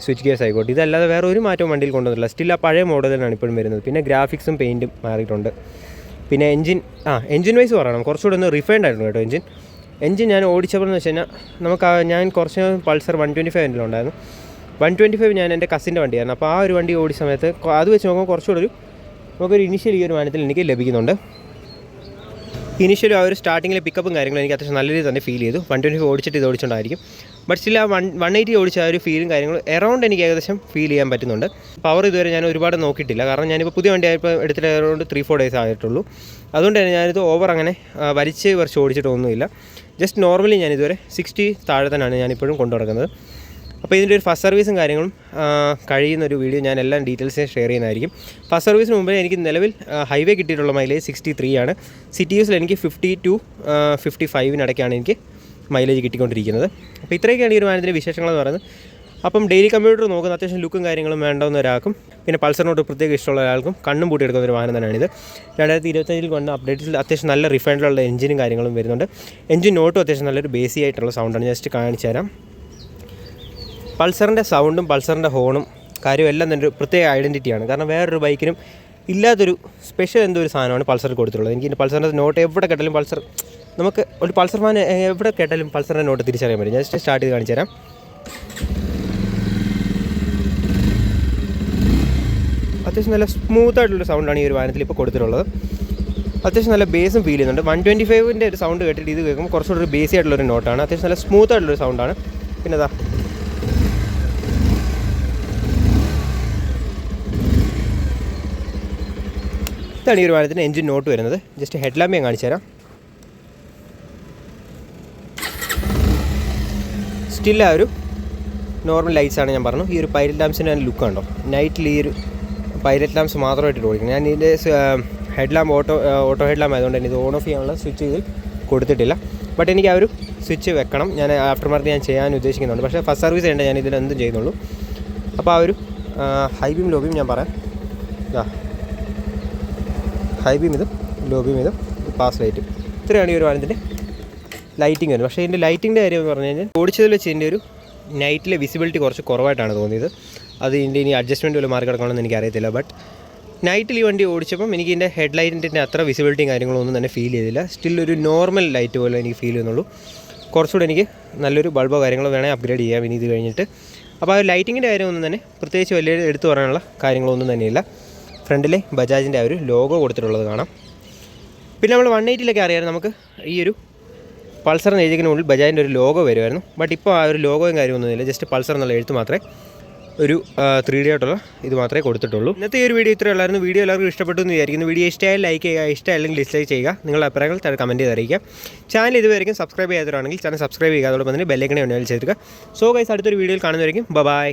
സ്വിച്ച് ഗിയേഴ്സ് ആയിക്കോട്ടെ, ഇതല്ലാതെ വേറെ ഒരു മാറ്റവും വണ്ടിയിൽ കൊണ്ടുവന്നില്ല. സ്റ്റിൽ ആ പഴയ മോഡലിനാണ് ഇപ്പോഴും വരുന്നത്. പിന്നെ ഗ്രാഫിക്സും പെയിൻറ്റും മാറിയിട്ടുണ്ട്. പിന്നെ എൻജിൻ വൈസ് പറയണം, കുറച്ചുകൂടെ ഒന്ന് റിഫൈൻഡ് ആയിരുന്നു കേട്ടോ എൻജിൻ ഞാൻ ഓടിച്ചപ്പോൾ എന്ന് വെച്ച് കഴിഞ്ഞാൽ ഞാൻ കുറച്ച് പൾസർ 125 എൻ്റെ ഉണ്ടായിരുന്നു. 125 ഞാൻ എൻ്റെ കസിൻ്റെ വണ്ടിയായിരുന്നു. അപ്പോൾ ആ ഒരു വണ്ടി ഓടിച്ച സമയത്ത് അത് വെച്ച് നോക്കുമ്പോൾ കുറച്ചുകൂടെ നമുക്കൊരു ഇനിഷ്യൽ ഈ ഒരു വാഹനത്തിൽ എനിക്ക് ലഭിക്കുന്നുണ്ട്. ഇനിഷ്യലി ആ ഒരു സ്റ്റാർട്ടിങ്ങിലെ പിക്കപ്പും കാര്യങ്ങളും എനിക്ക് അത്യാവശ്യം നല്ല രീതിയിൽ തന്നെ ഫീൽ ചെയ്തു. 125 ഓടിച്ചിട്ട് ഇത് ഓടിച്ചുകൊണ്ടായിരിക്കും. ബട്ട് സ്റ്റിൽ ആ 180 ഓടിച്ച ആ ഒരു ഫീലും കാര്യങ്ങളും എറൗണ്ട് എനിക്ക് ഏകദേശം ഫീൽ ചെയ്യാൻ പറ്റുന്നുണ്ട്. പവർ ഇതുവരെ ഞാൻ ഒരുപാട് നോക്കിയിട്ടില്ല, കാരണം ഞാനിപ്പോൾ പുതിയ വണ്ടി ആയപ്പോൾ എടുത്തിട്ട് അറൗണ്ട് 3-4 ഡേയ്സ് ആയിട്ടുള്ളൂ. അതുകൊണ്ട് തന്നെ ഞാനിത് ഓവർ അങ്ങനെ വലിച്ച് കുറച്ച് ഓടിച്ചിട്ടൊന്നുമില്ല. ജസ്റ്റ് നോർമലി ഞാനിതുവരെ 60 താഴെ തന്നെയാണ് ഞാനിപ്പോഴും കൊണ്ടു നടക്കുന്നത്. അപ്പോൾ ഇതിൻ്റെ ഒരു ഫസ്റ്റ് സർവീസും കാര്യങ്ങളും കഴിയുന്നൊരു വീഡിയോ ഞാൻ എല്ലാം ഡീറ്റെയിൽസ് ഷെയർ ചെയ്യുന്നതായിരിക്കും. ഫസ്റ്റ് സർവീസിന് മുമ്പേ എനിക്ക് നിലവിൽ ഹൈവേ കിട്ടിയിട്ടുള്ള മൈലേജ് 63 ആണ്. സിറ്റി യൂസിൽ എനിക്ക് 50 to 55 എനിക്ക് മൈലേജ് കിട്ടിക്കൊണ്ടിരിക്കുന്നത്. അപ്പോൾ ഇത്രയൊക്കെയാണ് ഈ ഒരു വാഹനത്തിൻ്റെ വിശേഷങ്ങളെന്ന് പറയുന്നത്. അപ്പം ഡെയിലി കമ്മ്യൂട്ടർ നോക്കുന്ന അത്യാവശ്യം ലുക്കും കാര്യങ്ങളും വേണ്ടാവുന്ന ഒരാൾക്കും പിന്നെ പൾസറിനോട് പ്രത്യേക ഇഷ്ടമുള്ള ഒരാൾക്കും കണ്ണും പൂട്ടിയെടുക്കുന്ന ഒരു വാഹനം തന്നെയാണിത്. 2025 വന്ന അപ്ഡേറ്റ്സിൽ അത്യാവശ്യം നല്ല റിഫൈൻഡിലുള്ള എഞ്ചിനും കാര്യങ്ങളും വരുന്നുണ്ട്. എഞ്ചിൻ നോട്ടും അത്യാവശ്യം നല്ലൊരു ബേസി ആയിട്ടുള്ള സൗണ്ടാണ്. ജസ്റ്റ് കാണിച്ചു തരാം. പൾസറിൻ്റെ സൗണ്ടും പൾസറിൻ്റെ ഹോണും കാര്യവും എല്ലാം തന്നെ ഒരു പ്രത്യേക ഐഡൻറ്റിറ്റിയാണ്. കാരണം വേറൊരു ബൈക്കിനും ഇല്ലാത്തൊരു സ്പെഷ്യൽ എന്തോ ഒരു സാധനമാണ് പൾസർ കൊടുത്തിട്ടുള്ളത്. എനിക്ക് പൾസറിൻ്റെ നോട്ട് എവിടെ കേട്ടാലും നമുക്ക് ഒരു പൾസർ ഫാൻ എവിടെ കേട്ടാലും പൾസറിൻ്റെ നോട്ട് തിരിച്ചറിയാൻ പറ്റും. ജസ്റ്റ് സ്റ്റാർട്ട് ചെയ്ത് കാണിച്ചു തരാം. അത്യാവശ്യം നല്ല സ്മൂത്തായിട്ടുള്ളൊരു സൗണ്ടാണ് ഈ ഒരു വാഹനത്തിൽ ഇപ്പോൾ കൊടുത്തിട്ടുള്ളത്. അത്യാവശ്യം നല്ല ബേസും ഫീൽ ചെയ്യുന്നുണ്ട്. 125ൻ്റെ ഒരു സൗണ്ട് കേട്ടിട്ട് ഇത് കേൾക്കുമ്പോൾ കുറച്ചുകൂടി ഒരു ബേസി ആയിട്ടുള്ളൊരു നോട്ടാണ്. അത്യാവശ്യം നല്ല സ്മൂത്തായിട്ടുള്ളൊരു സൗണ്ടാണ്. പിന്നെ ഇതാണ് ഈ ഒരു വാഹനത്തിന് എഞ്ചിൻ നോട്ട് വരുന്നത്. ജസ്റ്റ് ഹെഡ് ലാമ്പ് ഞാൻ കാണിച്ചു തരാം. സ്റ്റിൽ ആ ഒരു നോർമൽ ലൈറ്റ്സാണ് ഞാൻ പറഞ്ഞു. ഈ ഒരു പൈലറ്റ് ലാംപ്സിൻ്റെ ലുക്ക് കണ്ടോ, നൈറ്റിൽ ഈ ഒരു പൈലറ്റ് ലാംപ്സ് മാത്രമായിട്ട് ഓടിക്കണം. ഞാൻ ഇതിൻ്റെ head lamp auto head lamp ആയതുകൊണ്ട് തന്നെ ഇത് ഓൺ ഓഫ് ചെയ്യാനുള്ള സ്വിച്ച് ഇതിൽ കൊടുത്തിട്ടില്ല. ബട്ട് എനിക്ക് ആ ഒരു സ്വിച്ച് വെക്കണം. ഞാൻ ആഫ്റ്റർ മാർക്കറ്റ് ഞാൻ ചെയ്യാൻ ഉദ്ദേശിക്കുന്നുണ്ട്. പക്ഷേ ഫസ്റ്റ് സർവീസ് ചെയ്യേണ്ട ഞാൻ ഇതിലെന്തും ചെയ്യുന്നുള്ളൂ. അപ്പോൾ ആ ഒരു ഹൈ ബീം ലോ ബീം ഞാൻ പറയാം. ഹൈ ബീം ഇതും ലോ ബീം ഇതും പാസ് ലൈറ്റ്, ഇത്രയാണ് ഈ ഒരു വാഹനത്തിൻ്റെ ലൈറ്റിംഗ് വരുന്നത്. പക്ഷേ ഇതിൻ്റെ ലൈറ്റിങ്ങിൻ്റെ കാര്യം എന്ന് പറഞ്ഞു കഴിഞ്ഞാൽ ഓടിച്ചതിൽ വെച്ച് ഇതിൻ്റെ ഒരു നൈറ്റിലെ വിസിബിലിറ്റി കുറച്ച് കുറവായിട്ടാണ് തോന്നിയത്. അത് ഇതിൻ്റെ ഇനി അഡ്ജസ്റ്റ്മെൻറ്റ് വല്ല മാറി കിടക്കണമെന്ന് എനിക്കറിയത്തില്ല. ബട്ട് നൈറ്റിൽ ഈ വണ്ടി ഓടിച്ചപ്പം എനിക്ക് ഇതിൻ്റെ ഹെഡ് ലൈറ്റിൻ്റെ അത്ര വിസിബിലിറ്റിയും കാര്യങ്ങളൊന്നും തന്നെ ഫീൽ ചെയ്തില്ല. സ്റ്റിൽ ഒരു നോർമൽ ലൈറ്റ് പോലെ എനിക്ക് ഫീൽ ചെയ്യുന്നുള്ളൂ. കുറച്ചുകൂടെ എനിക്ക് നല്ലൊരു ബൾബോ കാര്യങ്ങളോ വേണമെങ്കിൽ അപ്ഗ്രേഡ് ചെയ്യാം ഇനി ഇത് കഴിഞ്ഞിട്ട്. അപ്പോൾ ആ ലൈറ്റിങ്ങിൻ്റെ കാര്യമൊന്നും തന്നെ പ്രത്യേകിച്ച് വലിയ എടുത്തു പറയാനുള്ള കാര്യങ്ങളൊന്നും തന്നെയില്ല. ഫ്രണ്ടിലെ ബജാജിൻ്റെ ആ ഒരു ലോഗോ കൊടുത്തിട്ടുള്ളത് കാണാം. പിന്നെ നമ്മൾ 180 അറിയാം നമുക്ക് ഈ ഒരു പൾസറിന് എഴുതിക്കുന്നതിനുള്ളിൽ ബജാജിൻ്റെ ഒരു ലോഗോ വരുമായിരുന്നു. ബട്ട് ഇപ്പോൾ ആ ഒരു ലോഗോയും കാര്യമൊന്നുമില്ല. ജസ്റ്റ് പൾസർ എന്നുള്ള എഴുത്ത് മാത്രമേ ഒരു 3D ആയിട്ടുള്ള ഇത് മാത്രമേ കൊടുത്തിട്ടുള്ളൂ. ഇന്നത്തെ ഈ ഒരു വീഡിയോ ഇത്രയേ ഉള്ളായിരുന്നു. വീഡിയോ എല്ലാവർക്കും ഇഷ്ടപ്പെട്ടു എന്ന് വിചാരിക്കുന്നു. വീഡിയോ ഇഷ്ടമായാൽ ലൈക്ക് ചെയ്യുക, ഇഷ്ടമല്ലെങ്കിൽ ഡിസ്ലൈക്ക് ചെയ്യുക. നിങ്ങളുടെ അഭിപ്രായങ്ങൾ താഴെ കമൻറ്റ് ചെയ്ത് അറിയിക്കുക. ചാനൽ ഇതുവരെയും സബ്സ്ക്രൈബ് ചെയ്യാത്തവരാണെങ്കിൽ ചാനൽ സബ്സ്ക്രൈബ് ചെയ്യുക. അതോടൊപ്പം തന്നെ ബെല്ലൈക്കണെ ഉണ്ടെങ്കിൽ ചെയ്തിരിക്കുക. സോ ഗൈസ്, അടുത്തൊരു വീഡിയോയിൽ കാണുന്നവരെയും ബൈ.